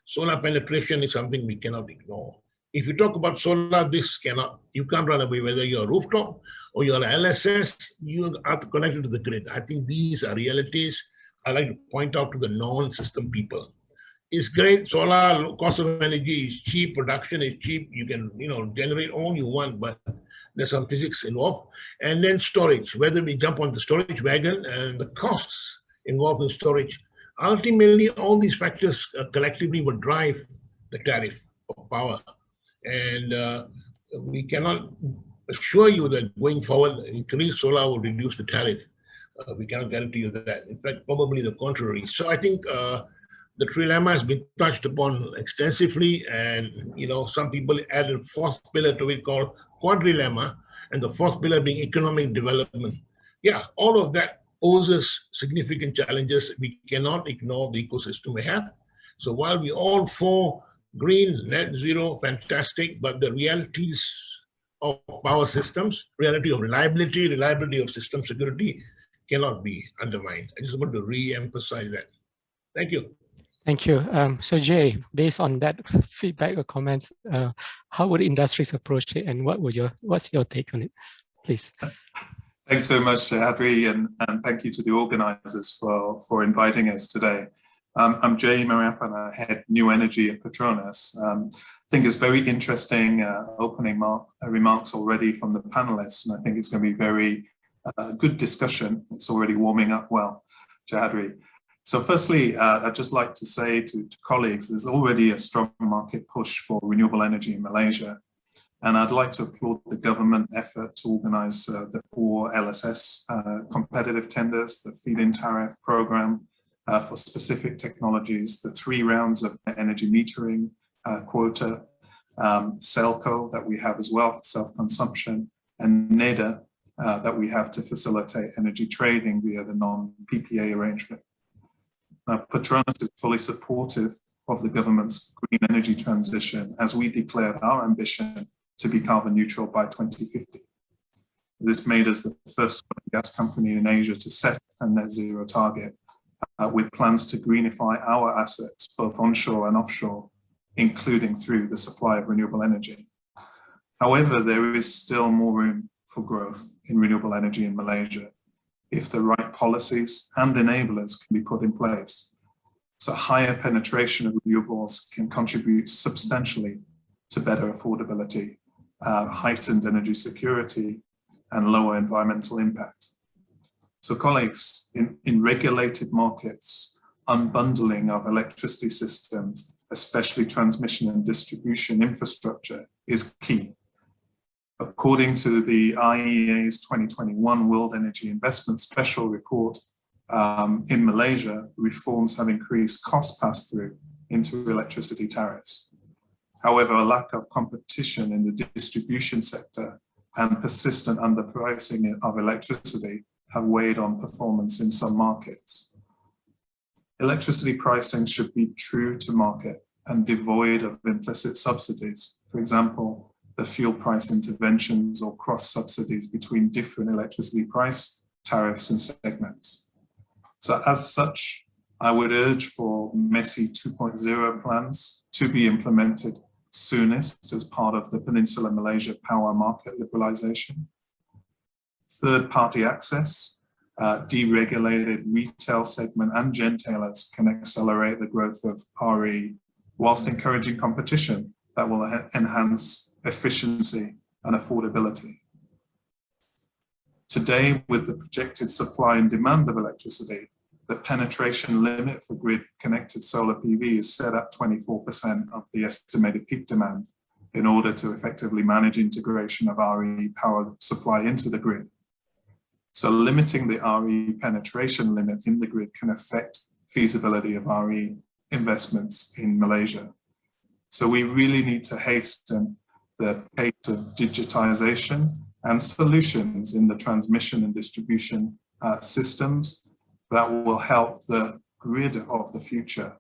Solar penetration is something we cannot ignore. If you talk about solar, you can't run away, whether you're a rooftop or you're an LSS, you are connected to the grid. I think these are realities I like to point out to the non-system people. It's great, solar, cost of energy is cheap, production is cheap, you can generate all you want, but there's some physics involved. And then storage, whether we jump on the storage wagon and the costs involved in storage. Ultimately, all these factors collectively will drive the tariff of power. And we cannot assure you that going forward, increased solar will reduce the tariff. We cannot guarantee you that. In fact, probably the contrary. So I think the trilemma has been touched upon extensively, and some people added a fourth pillar to it called quadrilemma, and the fourth pillar being economic development. Yeah, all of that poses significant challenges. We cannot ignore the ecosystem we have. So while we all for green, net zero, fantastic, but the realities of power systems, reality of reliability of system security cannot be undermined. I just want to re-emphasize that. Thank you. Thank you. So Jay, based on that feedback or comments, how would industries approach it, and what's your take on it, please? Thanks very much, Adri, and thank you to the organizers for inviting us today. I'm Jay Mariyappan, I head New Energy at PETRONAS. I think it's very interesting opening remarks already from the panelists, and I think it's going to be very good discussion. It's already warming up well, Adri. So firstly, I'd just like to say to colleagues, there's already a strong market push for renewable energy in Malaysia. And I'd like to applaud the government effort to organize the 4 LSS competitive tenders, the feed-in tariff program for specific technologies, the 3 rounds of energy metering quota, CELCO that we have as well for self-consumption, and NEDA that we have to facilitate energy trading via the non-PPA arrangement. PETRONAS is fully supportive of the government's green energy transition as we declared our ambition to be carbon neutral by 2050. This made us the first gas company in Asia to set a net zero target with plans to greenify our assets, both onshore and offshore, including through the supply of renewable energy. However, there is still more room for growth in renewable energy in Malaysia if the right policies and enablers can be put in place. So higher penetration of renewables can contribute substantially to better affordability, heightened energy security, and lower environmental impact. So colleagues, in regulated markets, unbundling of electricity systems, especially transmission and distribution infrastructure, is key. According to the IEA's 2021 World Energy Investment Special Report, in Malaysia, reforms have increased cost pass-through into electricity tariffs. However, a lack of competition in the distribution sector and persistent underpricing of electricity have weighed on performance in some markets. Electricity pricing should be true to market and devoid of implicit subsidies. For example, the fuel price interventions or cross subsidies between different electricity price tariffs and segments. So as such, I would urge for MESI 2.0 plans to be implemented soonest as part of the Peninsular Malaysia power market liberalization. Third-party access, deregulated retail segment and gentailers can accelerate the growth of RE whilst encouraging competition that will enhance efficiency and affordability. Today, with the projected supply and demand of electricity, the penetration limit for grid-connected solar PV is set at 24% of the estimated peak demand in order to effectively manage integration of RE power supply into the grid. So limiting the RE penetration limit in the grid can affect feasibility of RE investments in Malaysia. So we really need to hasten the pace of digitization and solutions in the transmission and distribution systems that will help the grid of the future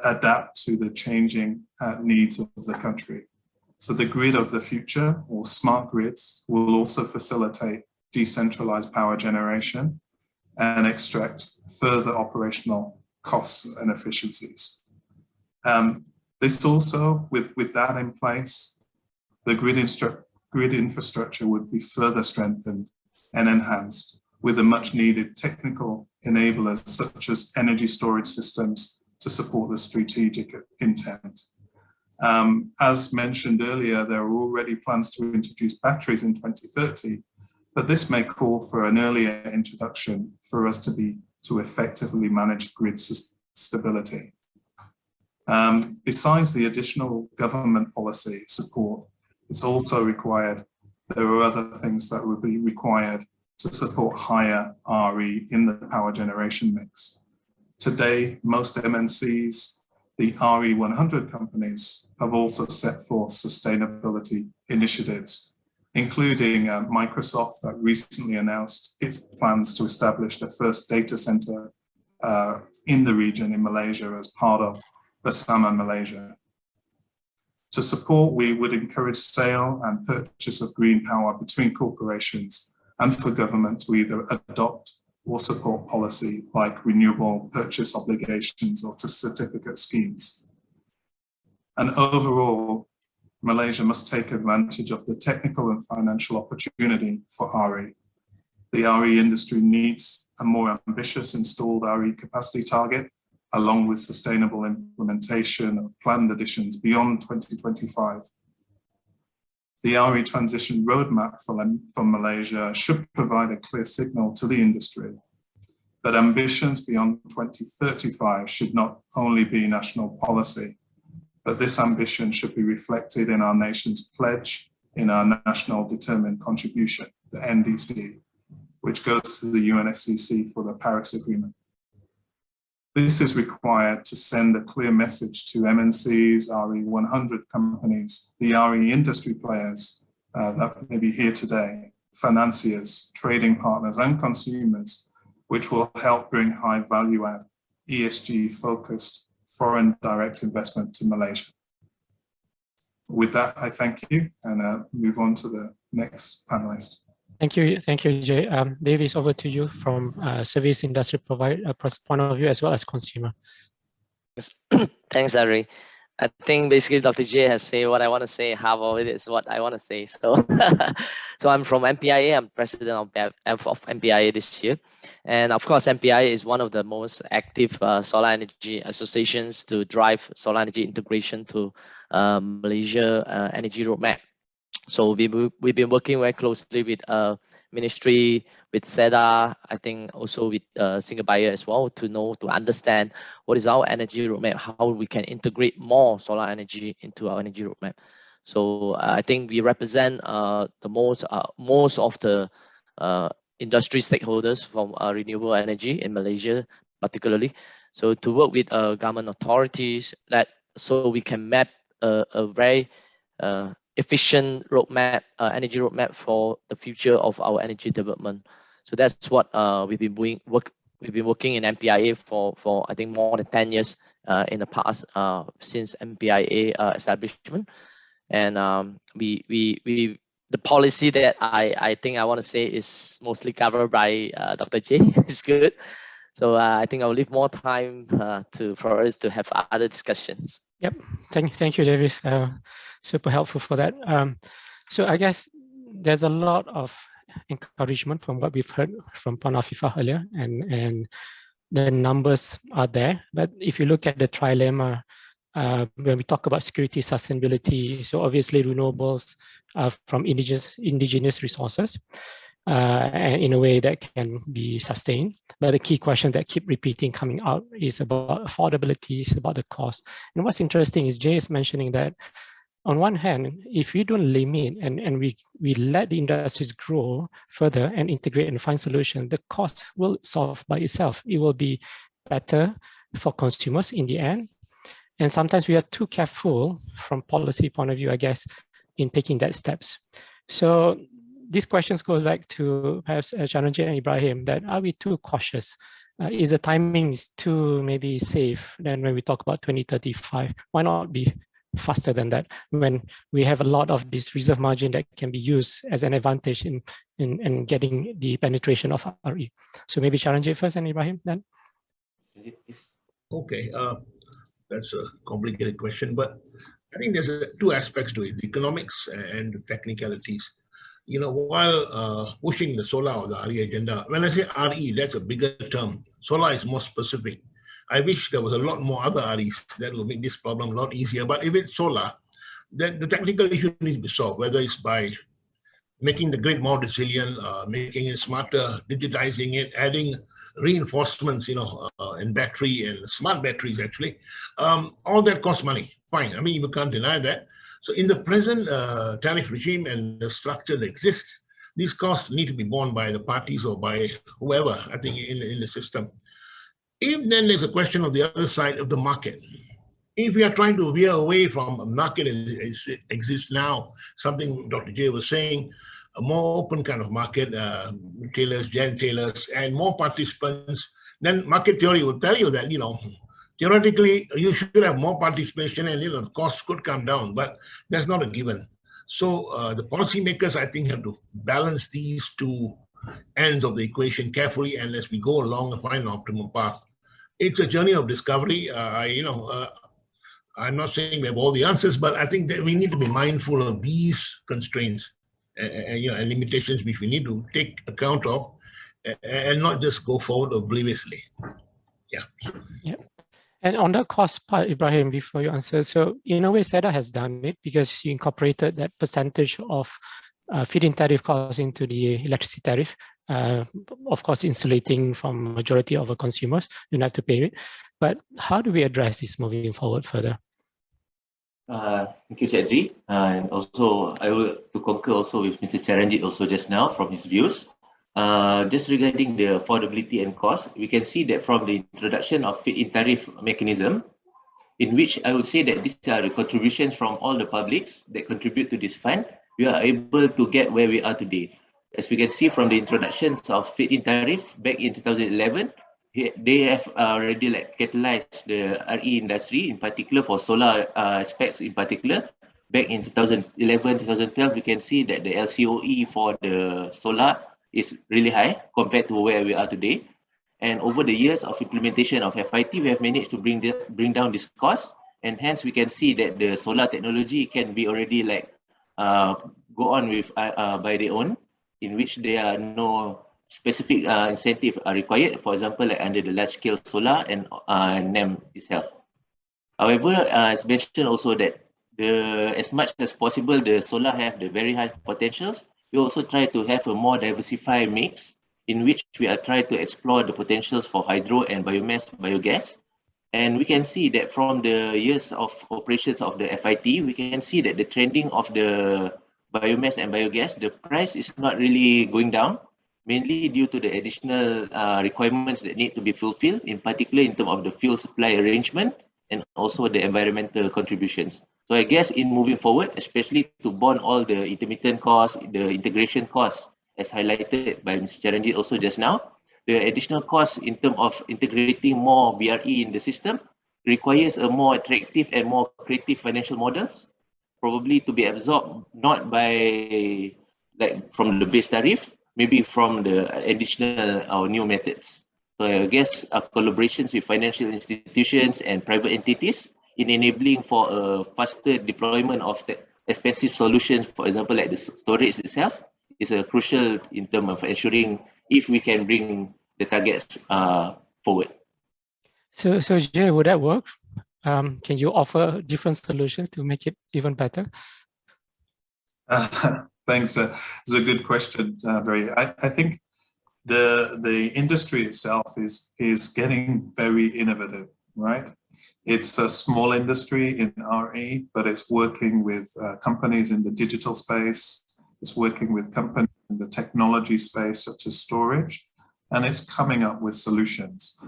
adapt to the changing needs of the country. So the grid of the future, or smart grids, will also facilitate decentralized power generation and extract further operational costs and efficiencies. This also, with that in place, the grid infrastructure would be further strengthened and enhanced with the much needed technical enablers such as energy storage systems to support the strategic intent. As mentioned earlier, there are already plans to introduce batteries in 2030, but this may call for an earlier introduction for us to effectively manage grid stability. Besides the additional government policy support, it's also required, there are other things that would be required to support higher RE in the power generation mix. Today, most MNCs, the RE100 companies, have also set forth sustainability initiatives, including Microsoft that recently announced its plans to establish the first data center in the region in Malaysia as part of Bersama Malaysia. To support, we would encourage sale and purchase of green power between corporations and for government to either adopt or support policy like renewable purchase obligations or to certificate schemes. And overall, Malaysia must take advantage of the technical and financial opportunity for RE. The RE industry needs a more ambitious installed RE capacity target, along with sustainable implementation of planned additions beyond 2025. The RE transition roadmap for Malaysia should provide a clear signal to the industry that ambitions beyond 2035 should not only be national policy, but this ambition should be reflected in our nation's pledge in our National Determined Contribution, the NDC, which goes to the UNFCCC for the Paris Agreement. This is required to send a clear message to MNCs, RE100 companies, the RE industry players that may be here today, financiers, trading partners, and consumers, which will help bring high value add, ESG focused foreign direct investment to Malaysia. With that, I thank you and move on to the next panelist. Thank you, Jay. Davis, over to you from service industry provider point of view as well as consumer. Thanks, Ari. I think basically Dr. J has said what I want to say. Half of it is what I want to say. So, so I'm from MPIA. I'm president of MPIA this year, and of course, MPIA is one of the most active solar energy associations to drive solar energy integration to Malaysia energy roadmap. So we've been working very closely with ministry, with SEDA, I think also with single buyer as well to understand what is our energy roadmap, how we can integrate more solar energy into our energy roadmap. So I think we represent the most of the industry stakeholders from renewable energy in Malaysia, particularly. So to work with government authorities so we can map a very efficient roadmap, energy roadmap for the future of our energy development. So that's what we've been doing. We've been working in MPIA for I think more than 10 years in the past since MPIA establishment, and the policy that I think I want to say is mostly covered by Dr. J. It's good. So I think I'll leave more time for us to have other discussions. Yep. Thank you, Davis. Super helpful for that. So I guess there's a lot of encouragement from what we've heard from Afifah earlier, and the numbers are there. But if you look at the trilemma, when we talk about security, sustainability, so obviously renewables from indigenous resources, and in a way that can be sustained. But the key question that keep repeating coming out is about affordability, is about the cost. And what's interesting is Jay is mentioning that on one hand, if we don't limit and we let the industries grow further and integrate and find solutions, the cost will solve by itself. It will be better for consumers in the end. And sometimes we are too careful from policy point of view, I guess, in taking that steps. So these questions go back to perhaps Charan and Ibrahim, that are we too cautious? Is the timing too maybe safe? Then when we talk about 2035, why not be faster than that when we have a lot of this reserve margin that can be used as an advantage in getting the penetration of RE? So maybe Charan first and Ibrahim then. Okay. That's a complicated question, but I think there's two aspects to it, the economics and the technicalities. You know, while pushing the solar or the RE agenda, when I say RE, that's a bigger term. Solar is more specific. I wish there was a lot more other REs that will make this problem a lot easier. But if it's solar, then the technical issue needs to be solved, whether it's by making the grid more resilient, making it smarter, digitizing it, adding reinforcements, and battery and smart batteries actually. All that costs money. Fine. I mean, you can't deny that. So in the present tariff regime and the structure that exists, these costs need to be borne by the parties or by whoever, I think, in the system. If then there's a question of the other side of the market, if we are trying to veer away from a market as it exists now, something Dr. J was saying, a more open kind of market, retailers, retailers, and more participants, then market theory will tell you that, theoretically, you should have more participation and, the costs could come down, but that's not a given. So the policymakers, I think, have to balance these two ends of the equation carefully, and as we go along and find an optimal path. It's a journey of discovery. I'm not saying we have all the answers, but I think that we need to be mindful of these constraints and limitations which we need to take account of and not just go forward obliviously. Yeah. Yeah. And on the cost part, Ibrahim, before you answer, so in a way, SEDA has done it because you incorporated that percentage of feed-in tariff costs into the electricity tariff. Of course, insulating from majority of our consumers, you don't have to pay it. But how do we address this moving forward further? Thank you, Chadri. And also, I will to concur also with Mr. Charan also just now from his views. Just regarding the affordability and cost, we can see that from the introduction of feed-in tariff mechanism, in which I would say that these are the contributions from all the publics that contribute to this fund, we are able to get where we are today. As we can see from the introductions of feed-in tariff back in 2011, they have already catalyzed the RE industry, in particular for solar aspects in particular. Back in 2011, 2012, we can see that the LCOE for the solar is really high compared to where we are today. And over the years of implementation of FIT, we have managed to bring down this cost, and hence we can see that the solar technology can be already go on with by their own, in which there are no specific incentive are required, for example, under the large-scale solar and NEM itself. However, as mentioned also that as much as possible, the solar have the very high potentials. We also try to have a more diversified mix in which we are trying to explore the potentials for hydro and biomass, biogas. And we can see that from the years of operations of the FIT, we can see that the trending of the biomass and biogas, the price is not really going down, mainly due to the additional requirements that need to be fulfilled, in particular in terms of the fuel supply arrangement and also the environmental contributions. So I guess in moving forward, especially to bond all the intermittent costs, the integration costs, as highlighted by Mr. Charan also just now, the additional costs in terms of integrating more BRE in the system requires a more attractive and more creative financial models, probably to be absorbed not by from the base tariff, maybe from the additional or new methods. So I guess collaborations with financial institutions and private entities in enabling for a faster deployment of the expensive solutions, for example, like the storage itself, is a crucial in terms of ensuring if we can bring the targets forward. So Jay, would that work? Can you offer different solutions to make it even better? Thanks. It's a good question, Barry. I think the industry itself is getting very innovative, right? It's a small industry in RE, but it's working with companies in the digital space. It's working with companies in the technology space, such as storage, and it's coming up with solutions.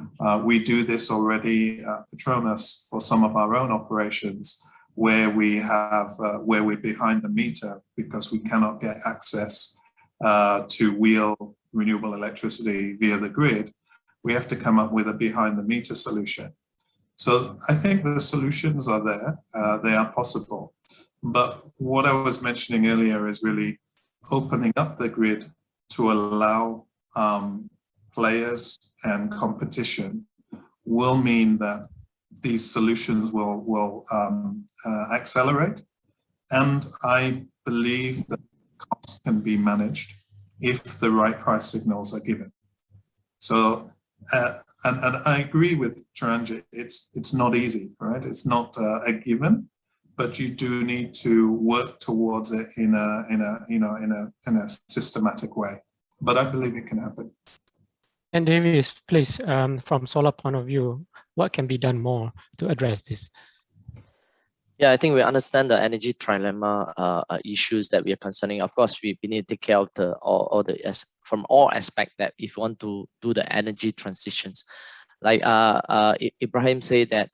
We do this already at PETRONAS for some of our own operations, where where we're behind the meter because we cannot get access to wheel renewable electricity via the grid. We have to come up with a behind the meter solution. So I think the solutions are there, they are possible. But what I was mentioning earlier is really opening up the grid to allow players and competition will mean that these solutions will accelerate. And I believe that costs can be managed if the right price signals are given. So, and I agree with Charan, it's not easy, right? It's not a given, but you do need to work towards it in a systematic way. But I believe it can happen. And Davis, please, from solar point of view, what can be done more to address this? Yeah, I think we understand the energy trilemma issues that we are concerning. Of course, we need to take care of from all aspects that if you want to do the energy transitions. Like Ibrahim said that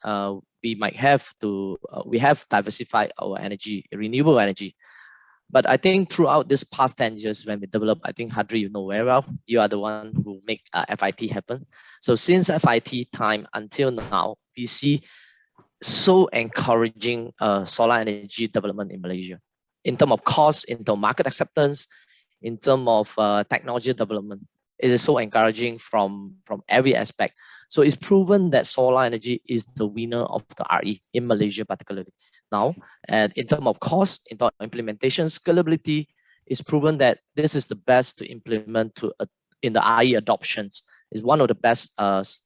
we might have to, we have diversified our energy, renewable energy. But I think throughout this past 10 years when we develop, I think Hadri, you know very well, you are the one who make FIT happen. So since FIT time until now, we see so encouraging solar energy development in Malaysia in terms of cost, in terms of market acceptance, in terms of technology development. It is so encouraging from every aspect. So it's proven that solar energy is the winner of the RE in Malaysia particularly. Now, and in terms of cost, in terms of implementation, scalability, it's proven that this is the best to implement in the RE adoptions. Is one of the best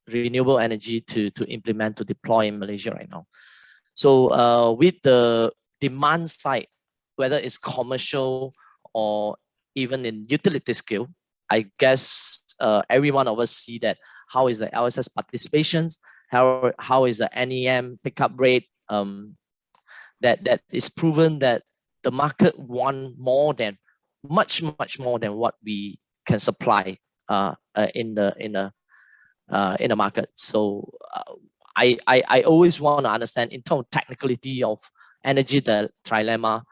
renewable energy to implement, to deploy in Malaysia right now. So with the demand side, whether it's commercial or even in utility scale, I guess every one of us see that how is the LSS participations, how is the NEM pickup rate, that is proven that the market want more than, much more than what we can supply in the market. So I always want to understand in terms of technicality of energy the trilemma,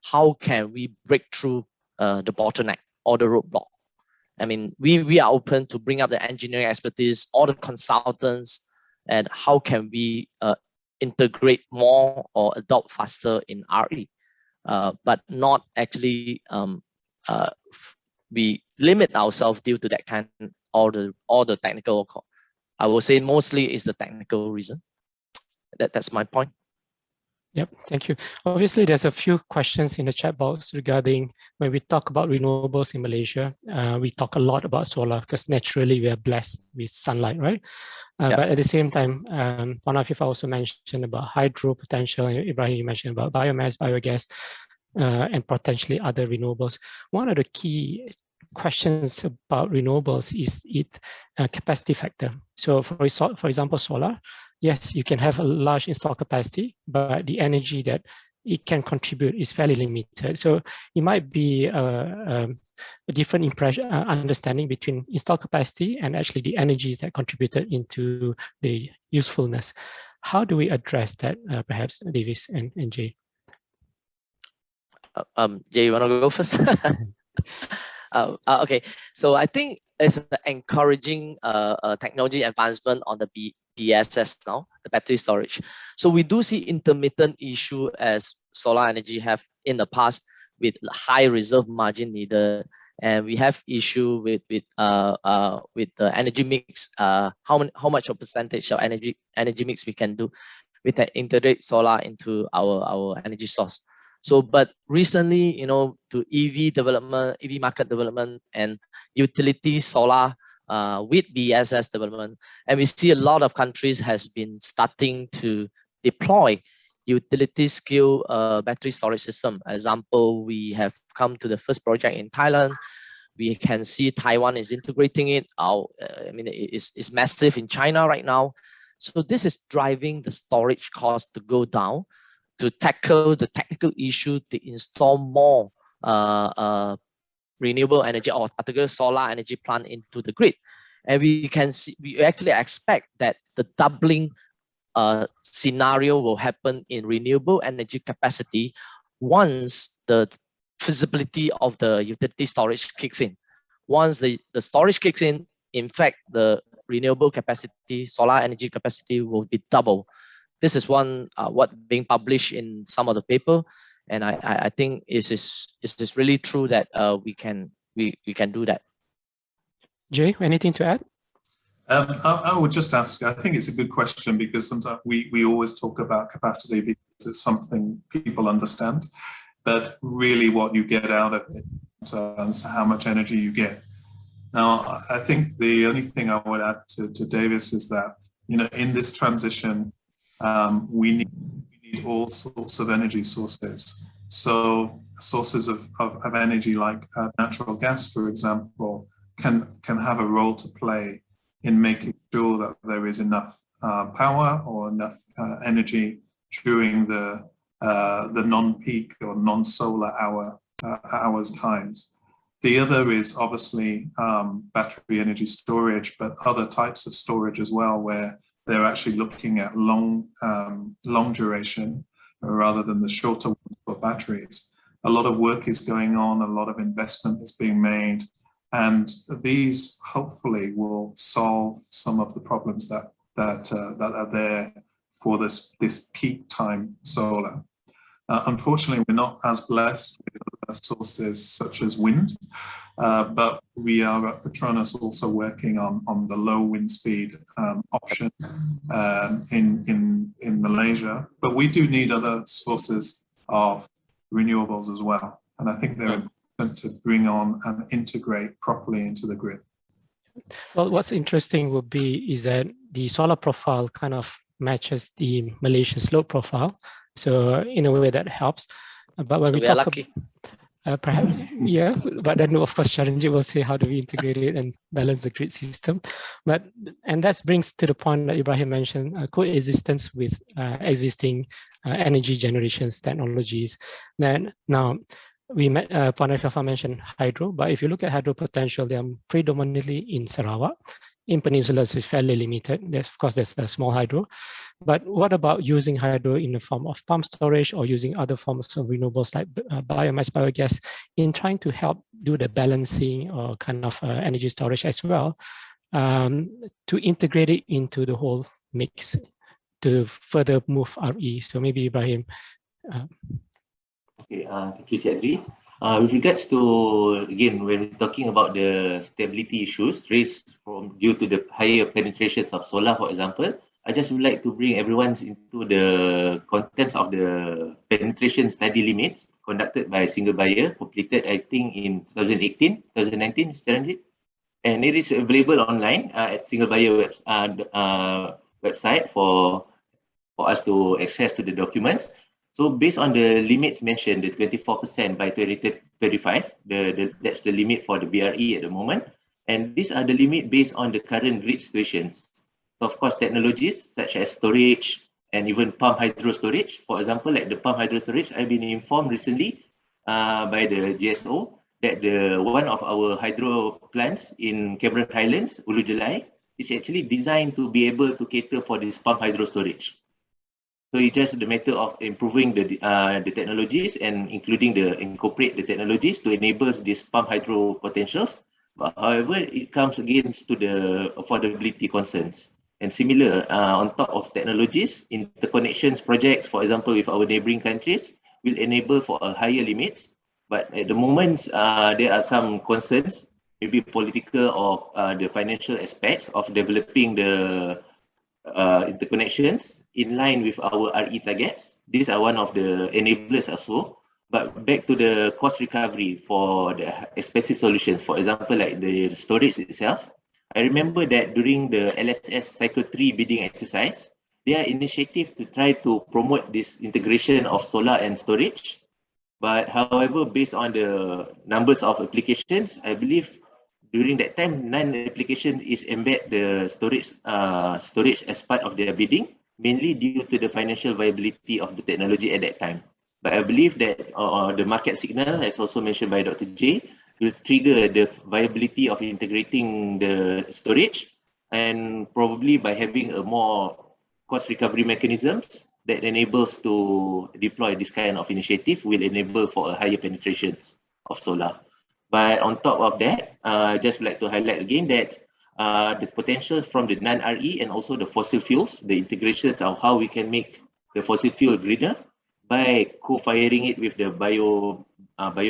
how can we break through the bottleneck or the roadblock? I mean, we are open to bring up the engineering expertise, all the consultants, and how can we integrate more or adopt faster in RE, but not actually we limit ourselves due to that kind of all the technical. I will say mostly is the technical reason. That's my point. Yep, thank you. Obviously, there's a few questions in the chat box regarding when we talk about renewables in Malaysia. We talk a lot about solar because naturally we are blessed with sunlight, right? But at the same time, Afifah also mentioned about hydro potential. Ibrahim, you mentioned about biomass, biogas, and potentially other renewables. One of the key questions about renewables is its capacity factor. So for example, solar, yes, you can have a large installed capacity, but the energy that it can contribute is fairly limited. So it might be a different impression, understanding between installed capacity and actually the energies that contributed into the usefulness. How do we address that, perhaps, Davis and Jay? Jay, you want to go first? Okay, so I think it's an encouraging technology advancement on the BSS now, the battery storage. So we do see intermittent issue as solar energy have in the past with high reserve margin needed, and we have issue with the energy mix. How much of percentage of energy mix we can do with the integrate solar into our energy source. So, but recently, you know, to EV development, EV market development, and utility solar with BSS development, and we see a lot of countries has been starting to deploy utility scale battery storage system. Example, we have come to the first project in Thailand. We can see Taiwan is integrating it. I mean, it's massive in China right now. So this is driving the storage cost to go down, to tackle the technical issue to install more renewable energy or particular solar energy plant into the grid. And we can see, we actually expect that the doubling scenario will happen in renewable energy capacity once the feasibility of the utility storage kicks in. Once the storage kicks in fact, the renewable capacity, solar energy capacity will be double. This is one what being published in some of the paper, and I think it is really true that we can do that. Jay, anything to add? I would just ask, I think it's a good question because sometimes we always talk about capacity because it's something people understand, but really what you get out of it is how much energy you get. Now, I think the only thing I would add to Davis is that, you know, in this transition, we need all sorts of energy sources. So sources of energy like natural gas, for example, can have a role to play in making sure that there is enough power or enough energy during the non-peak or non-solar hours times. The other is obviously battery energy storage, but other types of storage as well, where they're actually looking at long duration rather than the shorter ones for batteries. A lot of work is going on, a lot of investment is being made, and these hopefully will solve some of the problems that are there for this peak time solar. Unfortunately, we're not as blessed with other sources such as wind, but we are at PETRONAS also working on the low wind speed option in Malaysia. But we do need other sources of renewables as well, and I think they're important to bring on and integrate properly into the grid. Well, what's interesting would be is that the solar profile kind of matches the Malaysian load profile. So in a way that helps. But when we talk lucky. Perhaps, yeah, but then of course challenging will say how do we integrate it and balance the grid system. And that brings to the point that Ibrahim mentioned, coexistence with existing energy generations technologies. Then now Afifah mentioned hydro, but if you look at hydro potential, they are predominantly in Sarawak. In peninsulas, it's fairly limited. Of course, there's a small hydro. But what about using hydro in the form of pump storage or using other forms of renewables like biomass, biogas in trying to help do the balancing or kind of energy storage as well, to integrate it into the whole mix to further move RE? So maybe Ibrahim. Okay, thank you, Chadri. With regards to, again, when we're talking about the stability issues raised due to the higher penetrations of solar, for example, I just would like to bring everyone into the contents of the penetration study limits conducted by Single Buyer, completed, I think, in 2018, 2019, Charan. And it is available online at Single Buyer website for us to access to the documents. So based on the limits mentioned, the 24% by 2035, that's the limit for the BRE at the moment. And these are the limit based on the current grid situations. So of course, technologies such as storage and even pump hydro storage. For example, like the pump hydro storage, I've been informed recently by the GSO that one of our hydro plants in Cameron Highlands, Ulu Jelai, is actually designed to be able to cater for this pump hydro storage. So it's just the matter of improving the technologies and incorporate the technologies to enable these pump hydro potentials. But however, it comes against to the affordability concerns. And similar, on top of technologies, interconnections projects, for example, with our neighboring countries, will enable for a higher limits. But at the moment, there are some concerns, maybe political or the financial aspects of developing the interconnections in line with our RE targets. These are one of the enablers also. But back to the cost recovery for the expensive solutions, for example, like the storage itself, I remember that during the LSS Cycle 3 bidding exercise, their initiative to try to promote this integration of solar and storage. But however, based on the numbers of applications, I believe during that time, none application is embed the storage as part of their bidding, mainly due to the financial viability of the technology at that time. But I believe that the market signal, as also mentioned by Dr. J, will trigger the viability of integrating the storage, and probably by having a more cost recovery mechanisms that enables to deploy this kind of initiative will enable for a higher penetrations of solar. But on top of that, I just would like to highlight again that the potential from the non-RE and also the fossil fuels, the integrations of how we can make the fossil fuel greener by co-firing it with the bio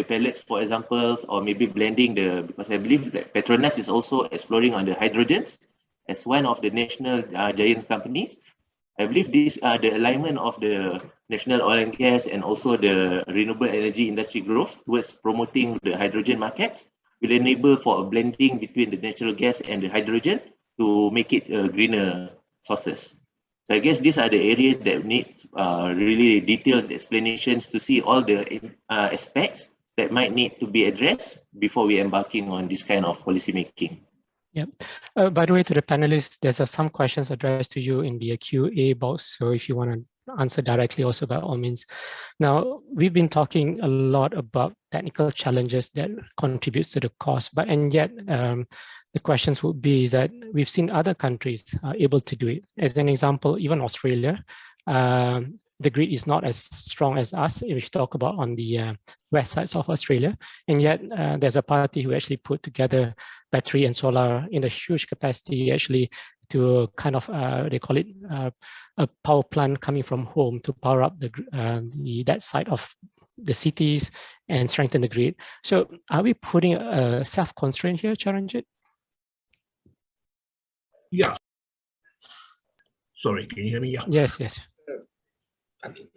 pellets, for example, or maybe blending because I believe that PETRONAS is also exploring on the hydrogens as one of the national giant companies. I believe this the alignment of the national oil and gas and also the renewable energy industry growth towards promoting the hydrogen markets will enable for a blending between the natural gas and the hydrogen to make it greener sources. So I guess these are the areas that need really detailed explanations to see all the aspects that might need to be addressed before we embarking on this kind of policy making. Yeah. By the way, to the panelists, there's some questions addressed to you in the Q&A box. So if you want to answer directly, also by all means. Now, we've been talking a lot about technical challenges that contributes to the cost, and yet the questions would be is that we've seen other countries able to do it. As an example, even Australia, the grid is not as strong as us if we talk about on the west sides of Australia. And yet there's a party who actually put together battery and solar in a huge capacity actually to kind of, they call it a power plant coming from home to power up that side of the cities and strengthen the grid. So are we putting a self-constraint here, Charanjit? Yeah. Sorry, can you hear me? Yeah. Yes, yes.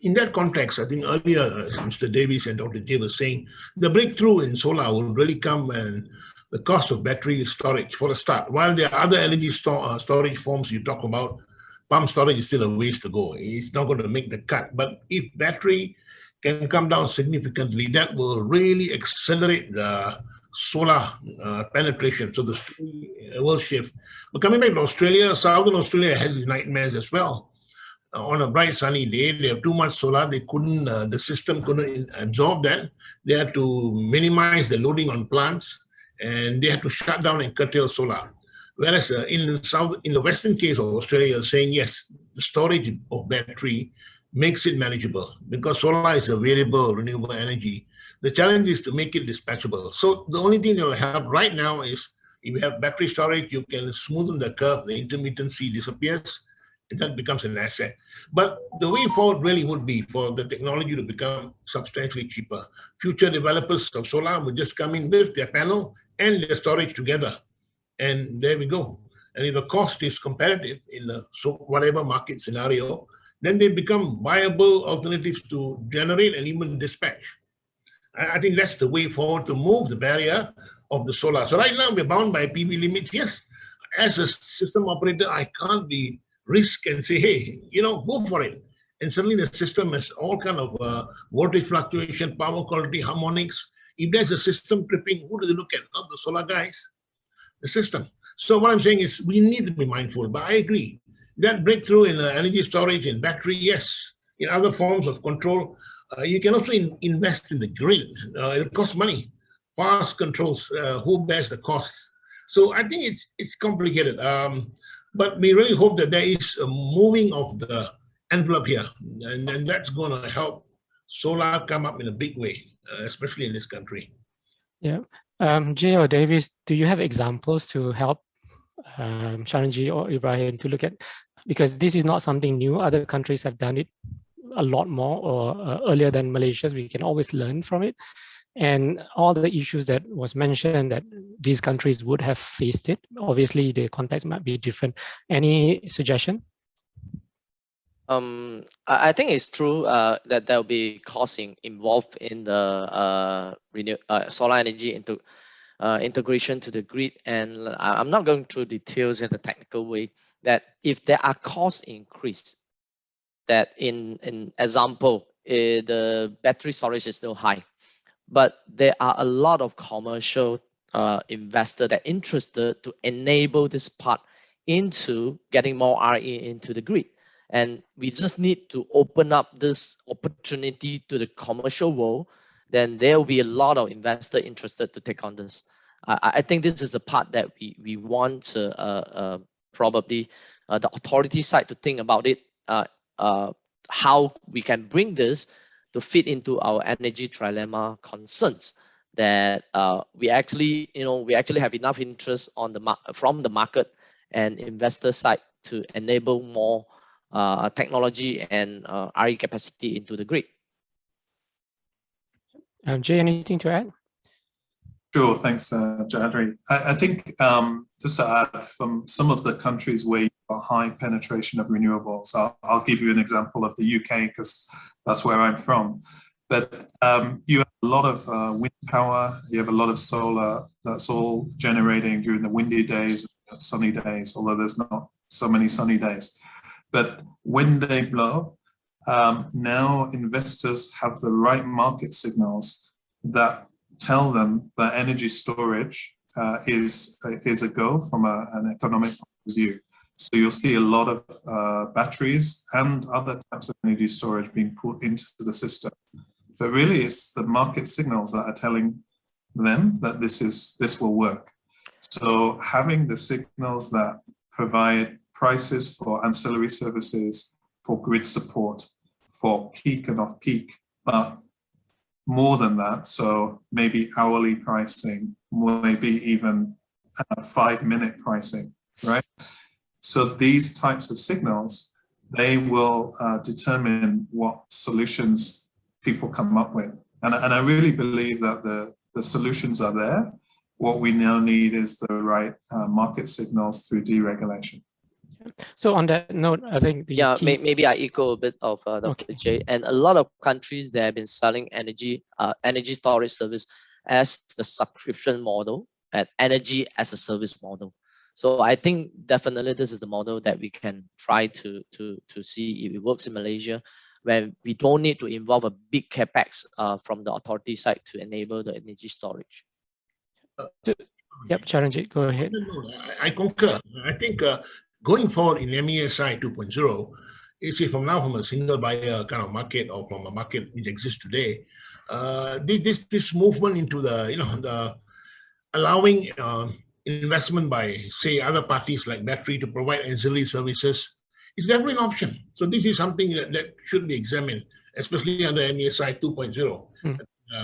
In that context, I think earlier Mr. Davies and Dr. J were saying the breakthrough in solar will really come when the cost of battery storage for the start. While there are other energy storage forms you talk about, pump storage is still a ways to go. It's not going to make the cut. But if battery can come down significantly, that will really accelerate the solar penetration. So the story will shift. But coming back to Australia, Southern Australia has these nightmares as well. On a bright sunny day, they have too much solar. They couldn't, the system couldn't absorb that. They had to minimize the loading on plants, and they had to shut down and curtail solar. Whereas in the western case of Australia, you're saying yes, the storage of battery makes it manageable because solar is a variable renewable energy. The challenge is to make it dispatchable. So the only thing that will help right now is if you have battery storage, you can smoothen the curve, the intermittency disappears, and that becomes an asset. But the way forward really would be for the technology to become substantially cheaper. Future developers of solar would just come in with their panel and their storage together. And there we go. And if the cost is competitive in the whatever market scenario, then they become viable alternatives to generate and even dispatch. I think that's the way forward to move the barrier of the solar. So right now we're bound by PV limits. Yes, as a system operator, I can't be risk and say, hey, go for it. And suddenly the system has all kind of voltage fluctuation, power quality, harmonics. If there's a system tripping, who do they look at? Not the solar guys, the system. So what I'm saying is we need to be mindful, but I agree. That breakthrough in energy storage and battery, yes. In other forms of control, you can also invest in the grid. It costs money. Fast controls, who bears the costs? So I think it's complicated. But we really hope that there is a moving of the envelope here, and that's going to help solar come up in a big way, especially in this country. Yeah. Jay or Davis, do you have examples to help Charanjit or Ibrahim to look at? Because this is not something new. Other countries have done it a lot more or earlier than Malaysia. We can always learn from it. And all the issues that was mentioned that these countries would have faced it. Obviously, the context might be different. Any suggestion? I think it's true that there will be costs involved in the solar energy integration to the grid. And I'm not going through details in the technical way, that if there are cost increase, that in example, the battery storage is still high, but there are a lot of commercial investors that are interested to enable this part into getting more RE into the grid. And we just need to open up this opportunity to the commercial world, then there will be a lot of investors interested to take on this. I think this is the part that we want to probably the authority side to think about it, how we can bring this to fit into our energy trilemma concerns, that we actually have enough interest on from the market and investor side to enable more technology and RE capacity into the grid. Jay, anything to add? Sure, thanks, Jadri. I think just to add, from some of the countries where you have high penetration of renewables, I'll give you an example of the UK because that's where I'm from. But you have a lot of wind power, you have a lot of solar, that's all generating during the windy days, sunny days, although there's not so many sunny days. But when they blow, now investors have the right market signals that tell them that energy storage is a go from an economic point of view. So you'll see a lot of batteries and other types of energy storage being put into the system. But really it's the market signals that are telling them that this will work. So having the signals that provide prices for ancillary services, for grid support, for peak and off-peak, but more than that, so maybe hourly pricing, maybe even 5-minute pricing, right? So these types of signals, they will determine what solutions people come up with. And I really believe that the solutions are there. What we now need is the right market signals through deregulation. So on that note, I think maybe I echo a bit of Dr. J. And a lot of countries, they have been selling energy storage service as the subscription model and energy as a service model. So I think definitely this is the model that we can try to see if it works in Malaysia, where we don't need to involve a big capex from the authority side to enable the energy storage. Yep, Charan, go ahead. No, I concur. I think going forward in MESI 2.0, is from a single buyer kind of market or from a market which exists today, this movement into the allowing investment by, say, other parties like battery to provide ancillary services is definitely an option. So this is something that should be examined, especially under MESI 2.0.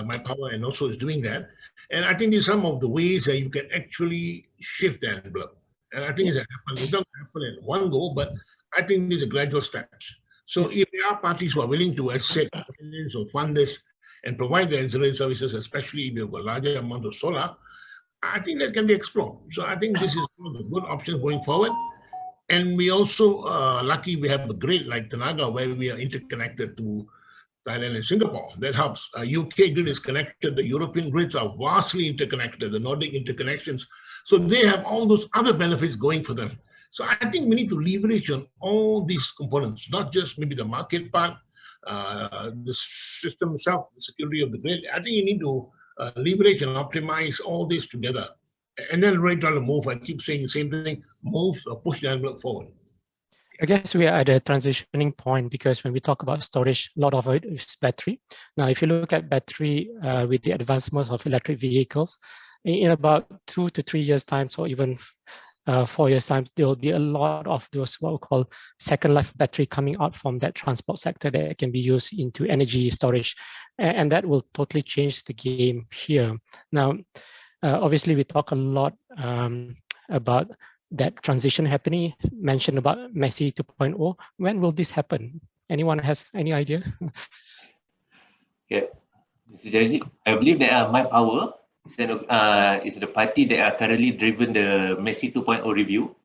My power and also is doing that. And I think these are some of the ways that you can actually shift that envelope. And I think it's happening. It doesn't happen in one go, but I think these are gradual steps. So if there are parties who are willing to accept or fund this and provide the ancillary services, especially if you have a larger amount of solar, I think that can be explored. So I think this is one of the good options going forward. And we also lucky we have a grid like Tenaga where we are interconnected to Thailand and Singapore. That helps. UK grid is connected. The European grids are vastly interconnected, the Nordic interconnections. So they have all those other benefits going for them. So I think we need to leverage on all these components, not just maybe the market part, the system itself, the security of the grid. I think you need to leverage and optimize all this together. And then really try to move, I keep saying the same thing, move or push the envelope forward. I guess we are at a transitioning point because when we talk about storage, a lot of it is battery. Now, if you look at battery with the advancements of electric vehicles, in about 2 to 3 years' time, or even 4 years' time, there will be a lot of those what we call second life battery coming out from that transport sector that can be used into energy storage. And that will totally change the game here. Now, obviously, we talk a lot about that transition happening, mentioned about MESI 2.0. When will this happen? Anyone has any idea? Yeah, Mr. Jaraji, I believe that My Power is the party that are currently driven the MESI 2.0 review.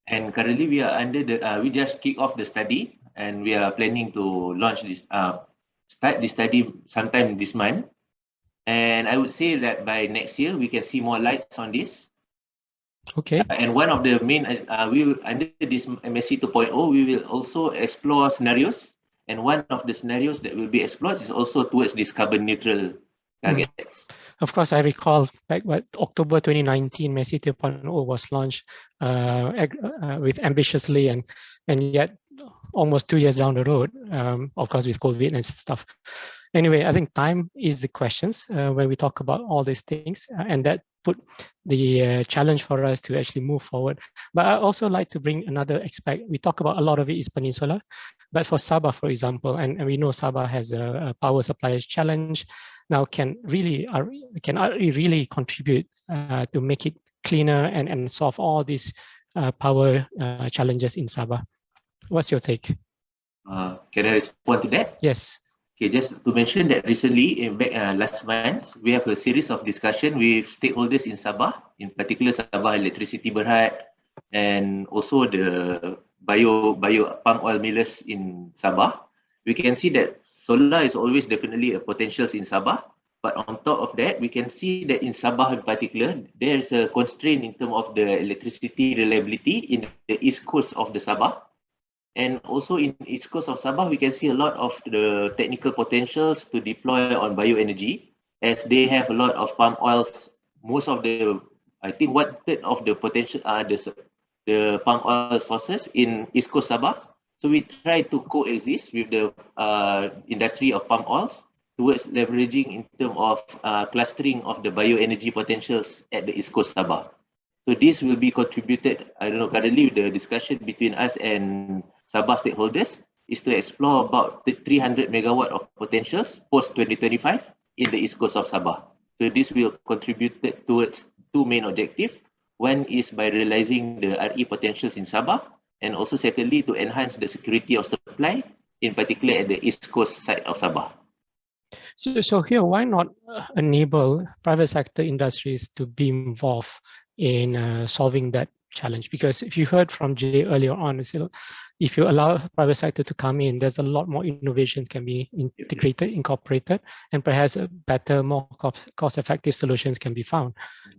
And currently we are under the, we just kick off the study and we are planning to launch this, start the study sometime this month. And I would say that by next year, we can see more lights on this. Okay. And one of the main, we will, under this MESI 2.0, we will also explore scenarios. And one of the scenarios that will be explored is also towards this carbon neutral targets. Of course, I recall back what October 2019, MESI 2.0 was launched with ambitiously, and yet almost 2 years down the road, of course, with COVID and stuff. Anyway, I think time is the questions when we talk about all these things, and that put the challenge for us to actually move forward. But I also like to bring another aspect. We talk about a lot of it is Peninsula, but for Sabah, for example, and we know Sabah has a power supply challenge. Now, can really contribute to make it cleaner and solve all these power challenges in Sabah? What's your take? Can I respond to that? Yes. Okay, just to mention that recently, last month, we have a series of discussion with stakeholders in Sabah, in particular Sabah Electricity Berhad, and also the bio palm oil millers in Sabah. We can see that solar is always definitely a potential in Sabah, but on top of that, we can see that in Sabah in particular, there is a constraint in terms of the electricity reliability in the east coast of the Sabah. And also in east coast of Sabah, we can see a lot of the technical potentials to deploy on bioenergy, as they have a lot of palm oils. Most of the, I think 1/3 of the potential are the palm oil sources in east coast Sabah. So we try to coexist with the industry of palm oils towards leveraging in terms of clustering of the bioenergy potentials at the east coast Sabah. So this will be contributed, I don't know, currently the discussion between us and Sabah stakeholders is to explore about the 300 megawatt of potentials post 2025 in the east coast of Sabah. So this will contribute towards two main objectives. One is by realizing the RE potentials in Sabah, and also secondly to enhance the security of supply, in particular at the east coast side of Sabah. So here, why not enable private sector industries to be involved in solving that challenge? Because if you heard from Jay earlier on, if you allow private sector to come in, there's a lot more innovations can be integrated, incorporated, and perhaps a better, more cost-effective solutions can be found.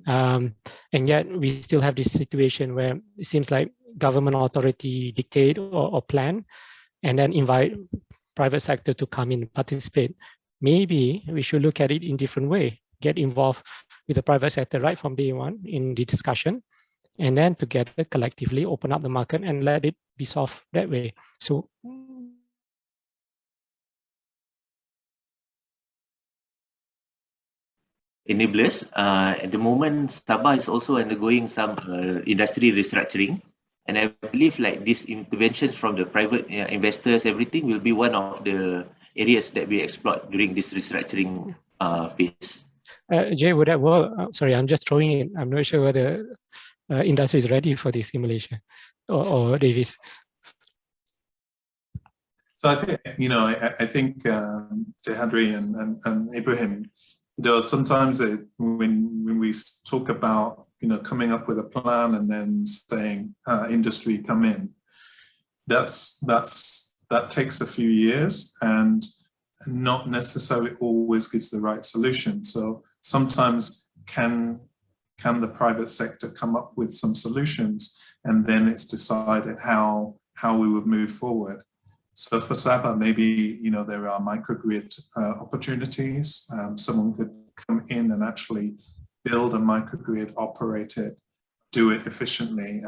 And yet we still have this situation where it seems like government authority dictate or plan, and then invite private sector to come in and participate. Maybe we should look at it in different way, get involved with the private sector right from day one in the discussion, and then together collectively open up the market and let it be solved that way. So enablers, at the moment Sabah is also undergoing some industry restructuring, and I believe like these interventions from the private investors, everything will be one of the areas that we explored during this restructuring phase. Jay, would that work? Sorry, I'm just throwing in. I'm not sure whether industry is ready for this simulation, or Davis. So I think, I think Jehadri and Ibrahim, sometimes when we talk about, coming up with a plan and then saying industry come in, that takes a few years and not necessarily always gives the right solution. So sometimes can the private sector come up with some solutions, and then it's decided how we would move forward. So for Sabah, maybe, there are microgrid opportunities. Someone could come in and actually build a microgrid, operate it, do it efficiently,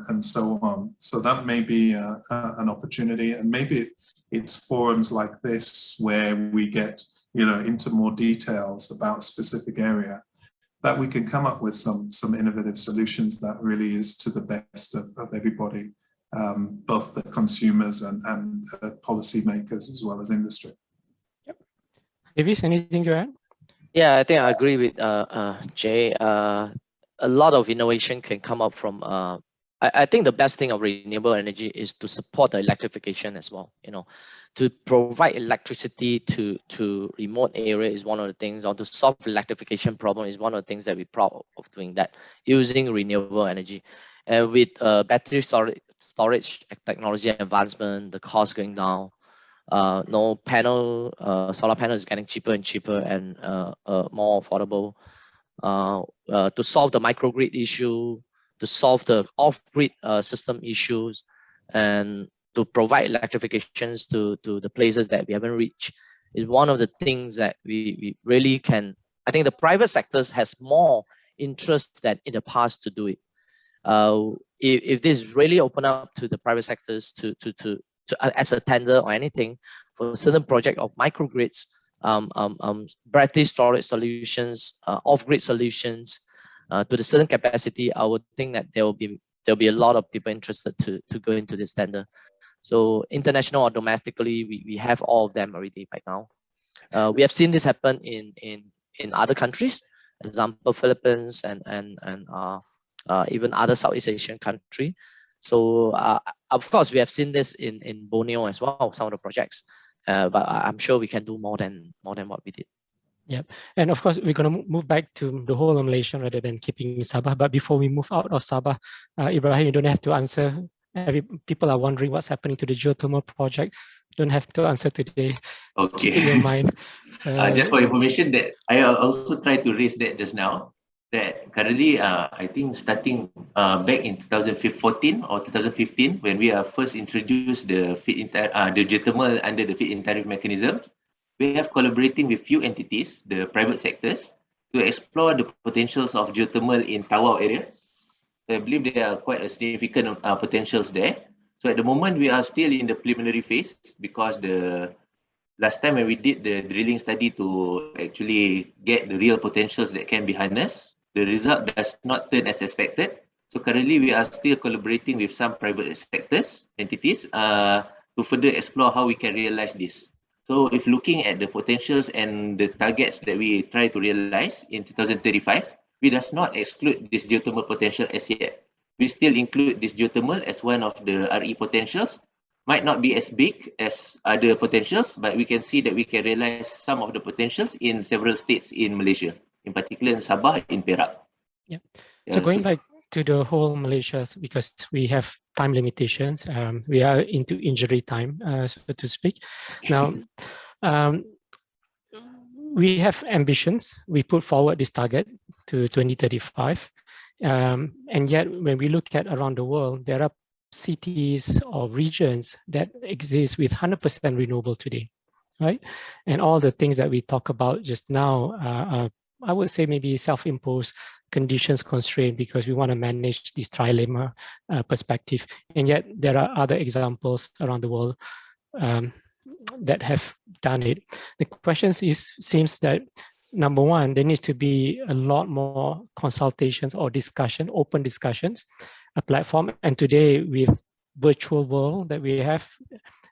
and so on. So that may be an opportunity, and maybe it's forums like this where we get, into more details about a specific area, that we can come up with some innovative solutions that really is to the best of everybody, both the consumers and policymakers as well as industry. Yep. Davis, anything to add? Yeah, I think I agree with Jay. A lot of innovation can come up from, I think the best thing of renewable energy is to support the electrification as well. To provide electricity to remote area is one of the things, or to solve electrification problem is one of the things that we're proud of doing that, using renewable energy. And with battery storage technology advancement, the cost going down, solar panel is getting cheaper and cheaper and more affordable. To solve the microgrid issue, to solve the off-grid system issues, and to provide electrifications to the places that we haven't reached is one of the things that we really can. I think the private sectors has more interest than in the past to do it. If this really open up to the private sectors to as a tender or anything for a certain project of microgrids, battery storage solutions, off-grid solutions, to the certain capacity, I would think that there'll be a lot of people interested to go into this tender. So international or domestically, we have all of them already right now. We have seen this happen in other countries, example Philippines and even other Southeast Asian country. So of course we have seen this in Borneo as well, some of the projects. but I'm sure we can do more than what we did. Yeah, and of course, we're going to move back to the whole of Malaysia rather than keeping Sabah. But before we move out of Sabah, Ibrahim, you don't have to answer. People are wondering what's happening to the geothermal project. You don't have to answer today. Okay. Keep it in your mind. Just for information, that I also tried to raise that just now. That currently, I think starting back in 2014 or 2015, when we are first introduced the the geothermal under the feed-in tariff mechanism, we have collaborating with few entities, the private sectors, to explore the potentials of geothermal in Tawau area. So I believe there are quite a significant potentials there. So at the moment, we are still in the preliminary phase because the last time when we did the drilling study to actually get the real potentials that can be harnessed, the result does not turn as expected. So currently, we are still collaborating with some private sectors, entities, to further explore how we can realize this. So if looking at the potentials and the targets that we try to realize in 2035, we does not exclude this geothermal potential as yet. We still include this geothermal as one of the RE potentials. Might not be as big as other potentials, but we can see that we can realize some of the potentials in several states in Malaysia, in particular in Sabah, in Perak. Yeah. So going back to the whole Malaysia, because we have time limitations, we are into injury time, so to speak. Now, we have ambitions. We put forward this target to 2035. And yet, when we look at around the world, there are cities or regions that exist with 100% renewable today, right? And all the things that we talk about just now, I would say maybe self-imposed conditions constraint because we want to manage this trilemma perspective. And yet there are other examples around the world that have done it. The question seems that number one, there needs to be a lot more consultations or discussion, open discussions, a platform. And today with virtual world that we have,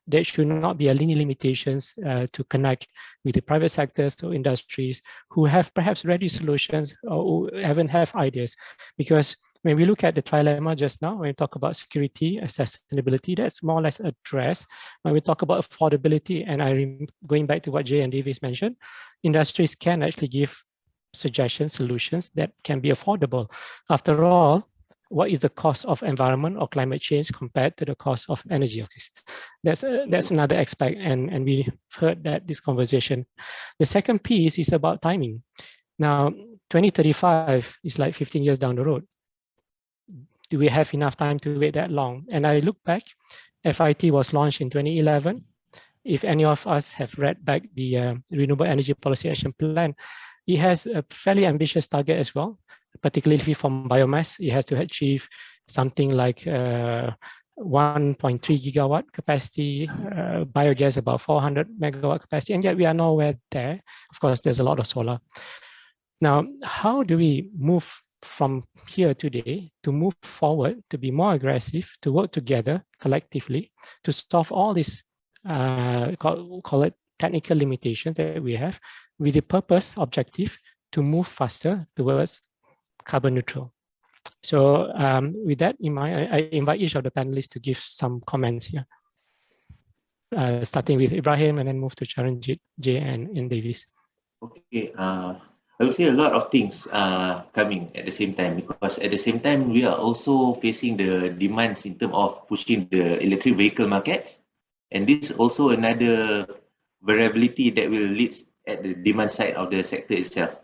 there should not be any limitations to connect with the private sectors or industries who have perhaps ready solutions or who haven't have ideas. Because when we look at the trilemma just now, when we talk about security, sustainability, that's more or less addressed. When we talk about affordability, and going back to what Jay and Davis mentioned, industries can actually give suggestions, solutions that can be affordable. After all, what is the cost of environment or climate change compared to the cost of energy? Okay, that's another aspect, and we heard that this conversation. The second piece is about timing. Now, 2035 is like 15 years down the road. Do we have enough time to wait that long? And I look back, FIT was launched in 2011. If any of us have read back the Renewable Energy Policy Action Plan, it has a fairly ambitious target as well. Particularly from biomass, it has to achieve something like 1.3 gigawatt capacity, biogas about 400 megawatt capacity, and yet we are nowhere there. Of course, there's a lot of solar. Now, how do we move from here today to move forward, to be more aggressive, to work together collectively, to solve all these, call it technical limitations that we have, with the purpose, objective, to move faster towards carbon neutral. So with that in mind, I invite each of the panelists to give some comments here. Starting with Ibrahim and then move to Charan, Jay, and Davis. Okay, I would say a lot of things coming at the same time, because at the same time, we are also facing the demands in terms of pushing the electric vehicle markets. And this is also another variability that will lead at the demand side of the sector itself.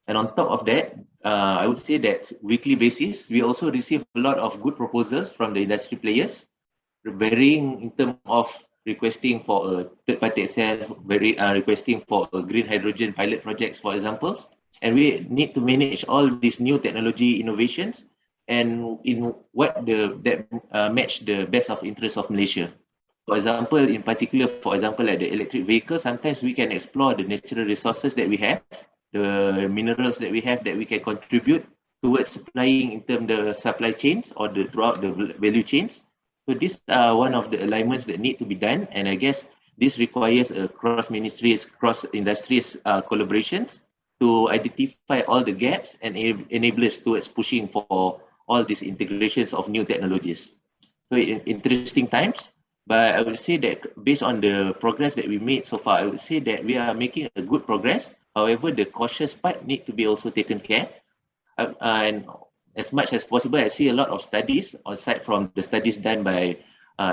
And on top of that, I would say that weekly basis, we also receive a lot of good proposals from the industry players, varying in terms of requesting for a third-party access, requesting for a green hydrogen pilot projects, for examples. And we need to manage all these new technology innovations and in what that match the best of interest of Malaysia. For example, in particular, for example, like the electric vehicle, sometimes we can explore the natural resources that we have, the minerals that we have that we can contribute towards supplying in terms of the supply chains or throughout the value chains. So these are one of the alignments that need to be done, and I guess this requires a cross-ministries, cross-industries collaborations to identify all the gaps and enable us towards pushing for all these integrations of new technologies. So in interesting times, But I would say that based on the progress that we made so far, I would say that we are making a good progress. However, the cautious part need to be also taken care. And as much as possible, I see a lot of studies, aside from the studies done by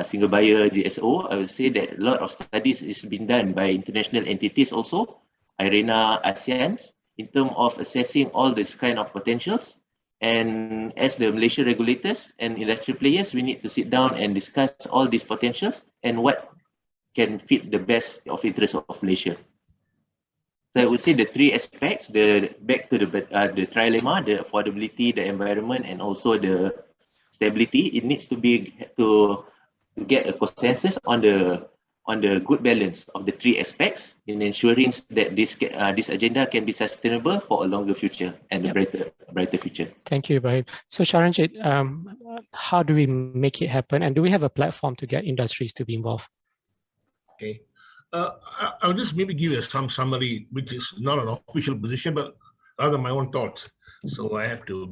single buyer GSO, I would say that a lot of studies is being done by international entities also, IRENA, ASEAN, in terms of assessing all this kind of potentials. And as the Malaysian regulators and industry players, we need to sit down and discuss all these potentials and what can fit the best of interest of Malaysia. So I would say the three aspects, back to the trilemma, the affordability, the environment, and also the stability. It needs to be to get a consensus on the good balance of the three aspects in ensuring that this agenda can be sustainable for a longer future and a brighter future. Thank you, Ibrahim. So Charanjit, how do we make it happen, and do we have a platform to get industries to be involved? Okay. I'll just maybe give you some summary, which is not an official position, but rather my own thoughts. So I have to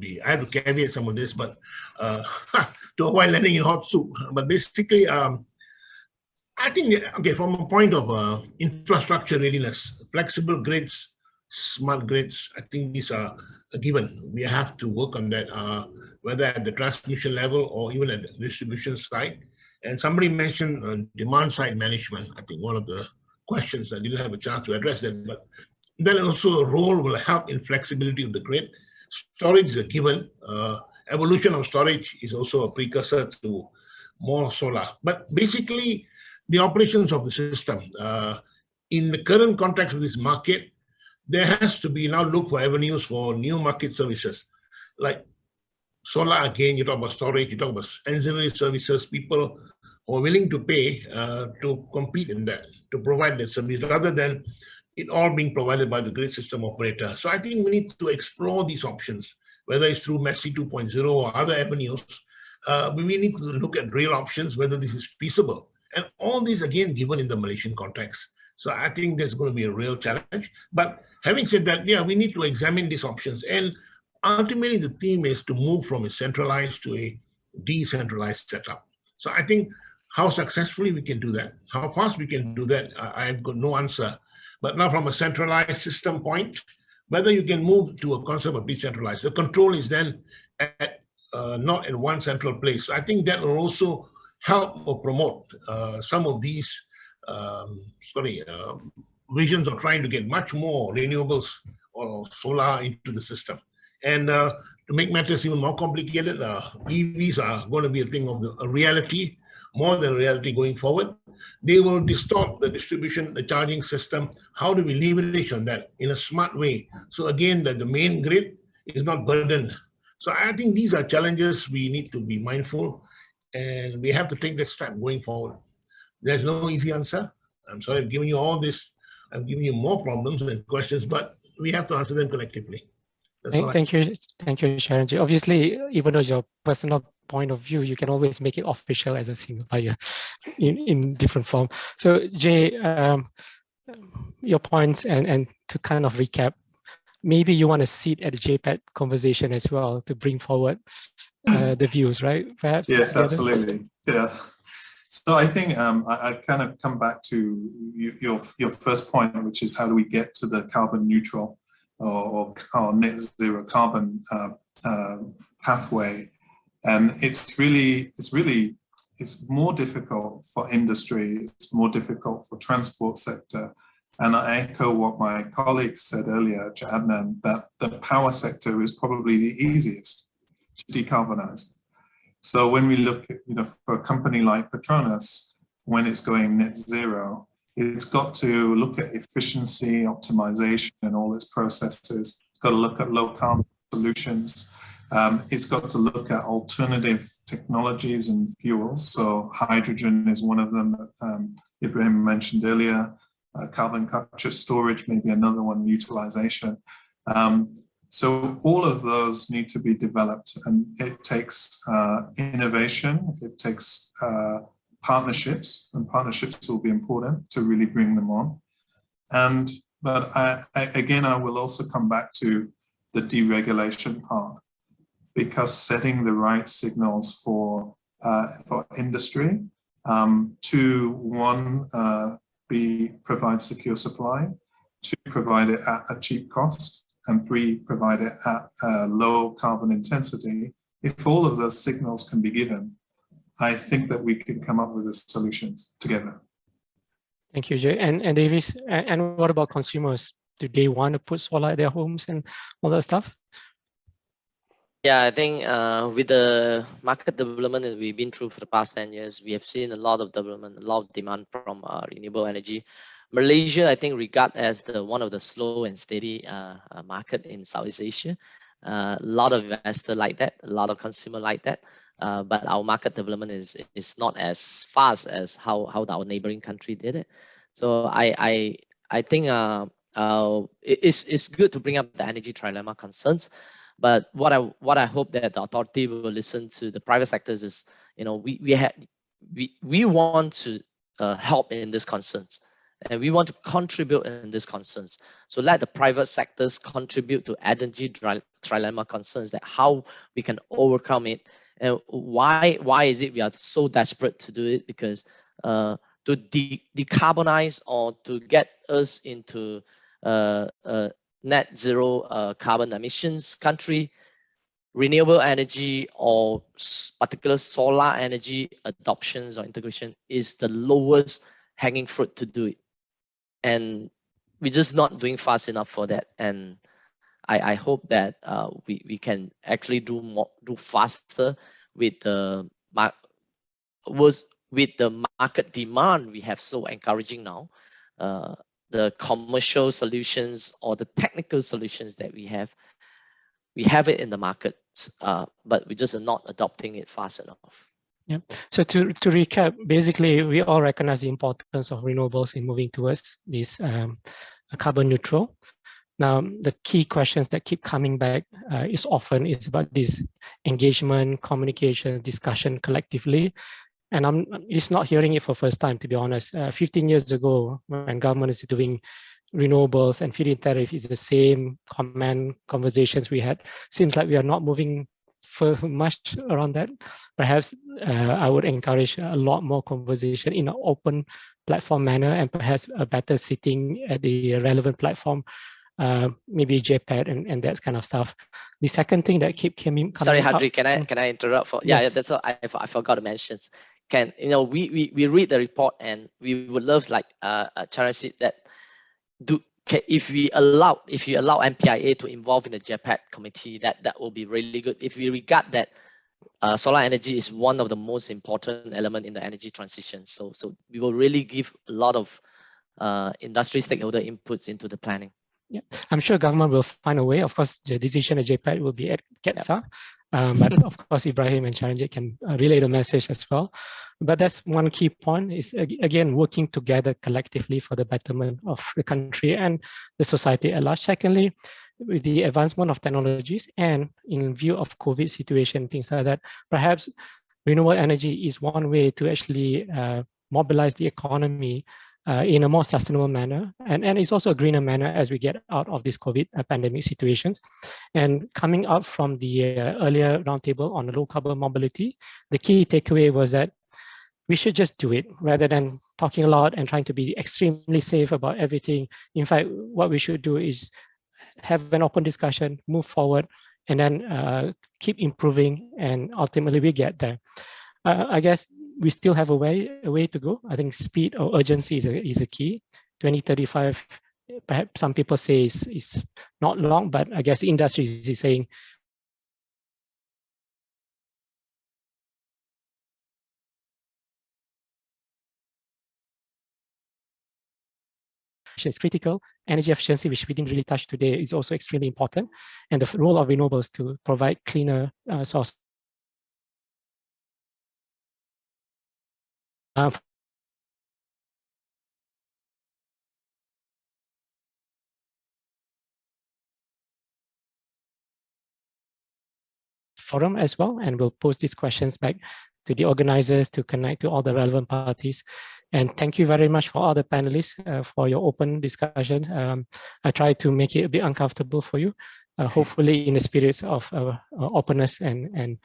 caveat some of this, but to avoid landing in hot soup. But basically, I think, okay, from a point of infrastructure readiness, flexible grids, smart grids, I think these are a given. We have to work on that, whether at the transmission level or even at the distribution side. And somebody mentioned demand side management. I think one of the questions, I didn't have a chance to address that, but then also a role will help in flexibility of the grid. Storage is a given. Evolution of storage is also a precursor to more solar. But basically, the operations of the system. In the current context of this market, there has to be now look for avenues for new market services. Like solar, again, you talk about storage, you talk about ancillary services, people who are willing to pay to compete in that, to provide that service, rather than it all being provided by the grid system operator. So I think we need to explore these options, whether it's through MESI 2.0 or other avenues. We need to look at real options, whether this is feasible. And all these, again, given in the Malaysian context. So I think there's going to be a real challenge. But having said that, yeah, we need to examine these options. And ultimately, the theme is to move from a centralized to a decentralized setup. So I think how successfully we can do that, how fast we can do that, I've got no answer. But now from a centralized system point, whether you can move to a concept of decentralized, the control is then not in one central place. So I think that will also help or promote some of these visions of trying to get much more renewables or solar into the system. And to make matters even more complicated, EVs are going to be a thing of a reality, more than reality going forward. They will distort the distribution, the charging system. How do we leverage on that in a smart way? So again, that the main grid is not burdened. So I think these are challenges we need to be mindful, and we have to take that step going forward. There's no easy answer. I'm sorry, I've given you all this. I've given you more problems and questions, but we have to answer them collectively. Thank you, Charanjit. Obviously, even though your personal point of view, you can always make it official as a single buyer in different form. So Jay, your points, and to kind of recap, maybe you want to sit at the JPET conversation as well to bring forward the views, right? Perhaps. Yes, absolutely. Yeah. So I think I kind of come back to your first point, which is how do we get to the carbon neutral or net zero carbon pathway, and it's more difficult for industry, it's more difficult for transport sector, and I echo what my colleague said earlier, Adnan, that the power sector is probably the easiest to decarbonize. So when we look at, for a company like PETRONAS, when it's going net zero, it's got to look at efficiency, optimization, and all its processes. It's got to look at low carbon solutions. It's got to look at alternative technologies and fuels. So hydrogen is one of them that Ibrahim mentioned earlier. Carbon capture storage, maybe another one, utilization. So all of those need to be developed, and it takes innovation, it takes partnerships, and partnerships will be important to really bring them on. But again, I will also come back to the deregulation part, because setting the right signals for industry One, provide secure supply. 2, provide it at a cheap cost. And 3, provide it at a low carbon intensity. If all of those signals can be given, I think that we can come up with the solutions together. Thank you, Jay. And Davis, and what about consumers? Do they want to put solar at their homes and all that stuff? Yeah, I think with the market development that we've been through for the past 10 years, we have seen a lot of development, a lot of demand from renewable energy. Malaysia, I think, regard as one of the slow and steady market in Southeast Asia. A lot of investors like that, a lot of consumer like that. But our market development is not as fast as how our neighboring country did it. So I think it's good to bring up the energy trilemma concerns. But what I hope that the authority will listen to the private sectors is, we want to help in these concerns, and we want to contribute in these concerns. So let the private sectors contribute to energy trilemma concerns, that how we can overcome it, and why is it we are so desperate to do it? Because to decarbonize or to get us into net zero carbon emissions country, renewable energy or particular solar energy adoptions or integration is the lowest hanging fruit to do it. And we're just not doing fast enough for that. And I hope that we can actually do faster with the market demand we have so encouraging now. The commercial solutions or the technical solutions that we have it in the market, but we just are not adopting it fast enough. Yeah. So to recap, basically, we all recognize the importance of renewables in moving towards this carbon neutral. Now, the key questions that keep coming back is about this engagement, communication, discussion collectively. And I'm just not hearing it for the first time, to be honest. 15 years ago, when government is doing renewables and feed-in tariff, is the same conversations we had. Seems like we are not moving for much around that. Perhaps I would encourage a lot more conversation in an open platform manner, and perhaps a better sitting at the relevant platform, maybe JPET and that kind of stuff. The second thing that keep coming. Sorry, Hadri, can I interrupt for? Yes. Yeah, that's what I forgot to mention. We read the report, and we would love, like Charan said, that if you allow MPIA to involve in the JPET committee, that will be really good. If we regard that solar energy is one of the most important element in the energy transition, so we will really give a lot of industry stakeholder inputs into the planning. Yeah, I'm sure government will find a way. Of course, the decision at JPET will be at KeTSA, but of course, Ibrahim and Charan can relay the message as well. But that's one key point, is again working together collectively for the betterment of the country and the society at large. Secondly, with the advancement of technologies and in view of COVID situation, things like that, perhaps renewable energy is one way to actually mobilize the economy in a more sustainable manner, and it's also a greener manner as we get out of this COVID pandemic situations. And coming up from the earlier roundtable on the low carbon mobility, the key takeaway was that we should just do it rather than talking a lot and trying to be extremely safe about everything. In fact, what we should do is have an open discussion, move forward, and then keep improving, and ultimately we get there. I guess we still have a way to go. I think speed or urgency is a key. 2035, perhaps some people say is not long, but I guess the industry is saying is critical. Energy efficiency, which we didn't really touch today, is also extremely important, and the role of renewables to provide cleaner source. Forum as well, and we'll post these questions back to the organizers to connect to all the relevant parties. And thank you very much for all the panelists for your open discussions. I tried to make it a bit uncomfortable for you, hopefully in the spirits of openness and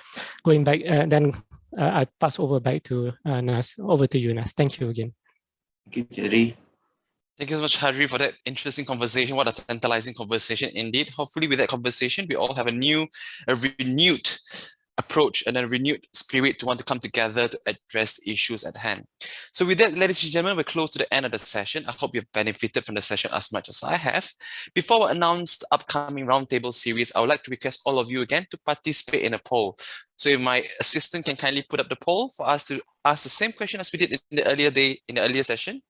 going back. Then I pass over back to Nas. Over to you, Nas. Thank you again. Thank you, Jerry. Thank you so much, Hadri, for that interesting conversation. What a tantalizing conversation indeed. Hopefully with that conversation, we all have a renewed approach and a renewed spirit to want to come together to address issues at hand. So with that, ladies and gentlemen, we're close to the end of the session. I hope you've benefited from the session as much as I have. Before we announce the upcoming roundtable series, I would like to request all of you again to participate in a poll. So if my assistant can kindly put up the poll for us to ask the same question as we did in the earlier session.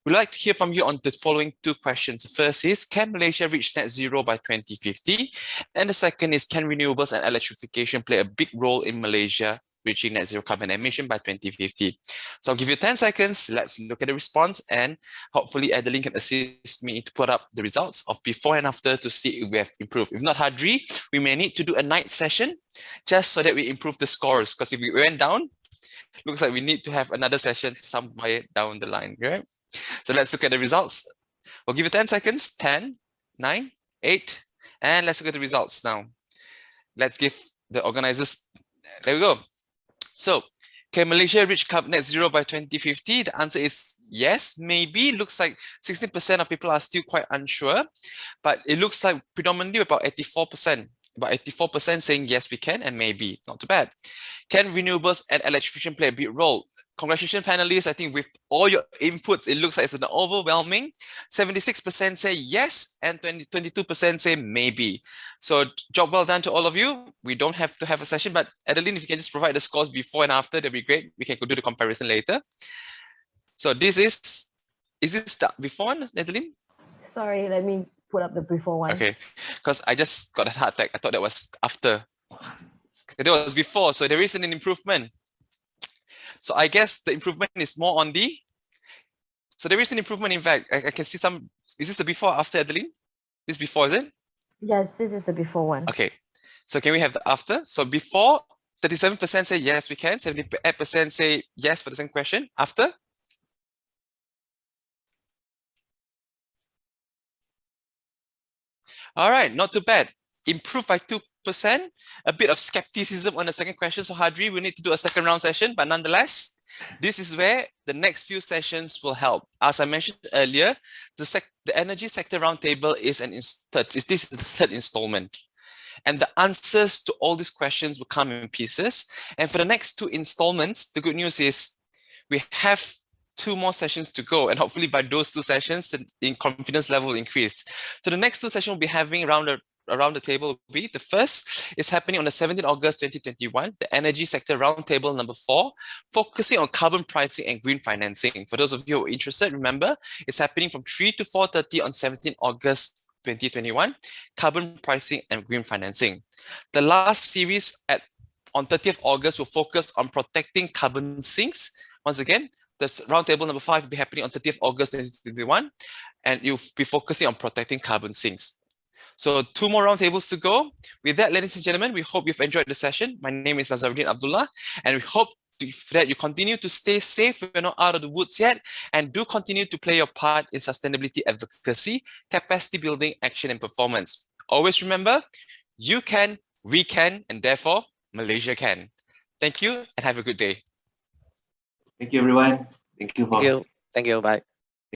We'd like to hear from you on the following two questions. The first is, can Malaysia reach net zero by 2050? And the second is, can renewables and electrification play a big role in Malaysia reaching net zero carbon emission by 2050? So I'll give you 10 seconds. Let's look at the response, and hopefully Adeline can assist me to put up the results of before and after to see if we have improved. If not, Hadri, we may need to do a night session just so that we improve the scores, because if we went down, looks like we need to have another session somewhere down the line, right? So let's look at the results. We'll give you 10 seconds. 10, 9, 8, and let's look at the results now. Let's give the organizers, there we go. So, can Malaysia reach net zero by 2050? The answer is yes, maybe. Looks like 16% of people are still quite unsure, but it looks like predominantly about 84%. About 84% saying yes, we can, and maybe. Not too bad. Can renewables and electrification play a big role? Congratulations, panelists. I think with all your inputs, it looks like it's an overwhelming 76% say yes, and 22% say maybe. So job well done to all of you. We don't have to have a session, but Adeline, if you can just provide the scores before and after, that'd be great. We can go do the comparison later. So this is this the before one, Adeline? Sorry, let me put up the before one. Okay, because I just got a heart attack. I thought that was after. That was before, so there isn't an improvement. So I guess the improvement is more on the, so there is an improvement. In fact, I can see some, is this the before or after, Adeline? This before, is it? Yes, this is the before one. Okay, so can we have the after? So before, 37% say yes, we can. 78% say yes for the same question. After? All right, not too bad. Improved by 2%. A bit of skepticism on the second question. So Hadri, we need to do a second round session, but nonetheless, this is where the next few sessions will help. As I mentioned earlier, the energy sector roundtable is this is the third installment. And the answers to all these questions will come in pieces. And for the next two installments, the good news is we have 2 more sessions to go, and hopefully by those 2 sessions, the confidence level will increase. So the next 2 sessions we'll be having around the table will be, the first is happening on the 17th August 2021, the energy sector roundtable number 4, focusing on carbon pricing and green financing. For those of you who are interested, remember, it's happening from 3 to 4:30 on 17th August 2021, carbon pricing and green financing. The last series on 30th August will focus on protecting carbon sinks. Once again, the roundtable number 5 will be happening on 30th August 2021, and you'll be focusing on protecting carbon sinks. So 2 more roundtables to go. With that, ladies and gentlemen, we hope you've enjoyed the session. My name is Nazaruddin Abdullah, and we hope that you continue to stay safe. We're not out of the woods yet, and do continue to play your part in sustainability advocacy, capacity building, action, and performance. Always remember, you can, we can, and therefore, Malaysia can. Thank you, and have a good day. Thank you, everyone. Thank you. Thank you. Bye.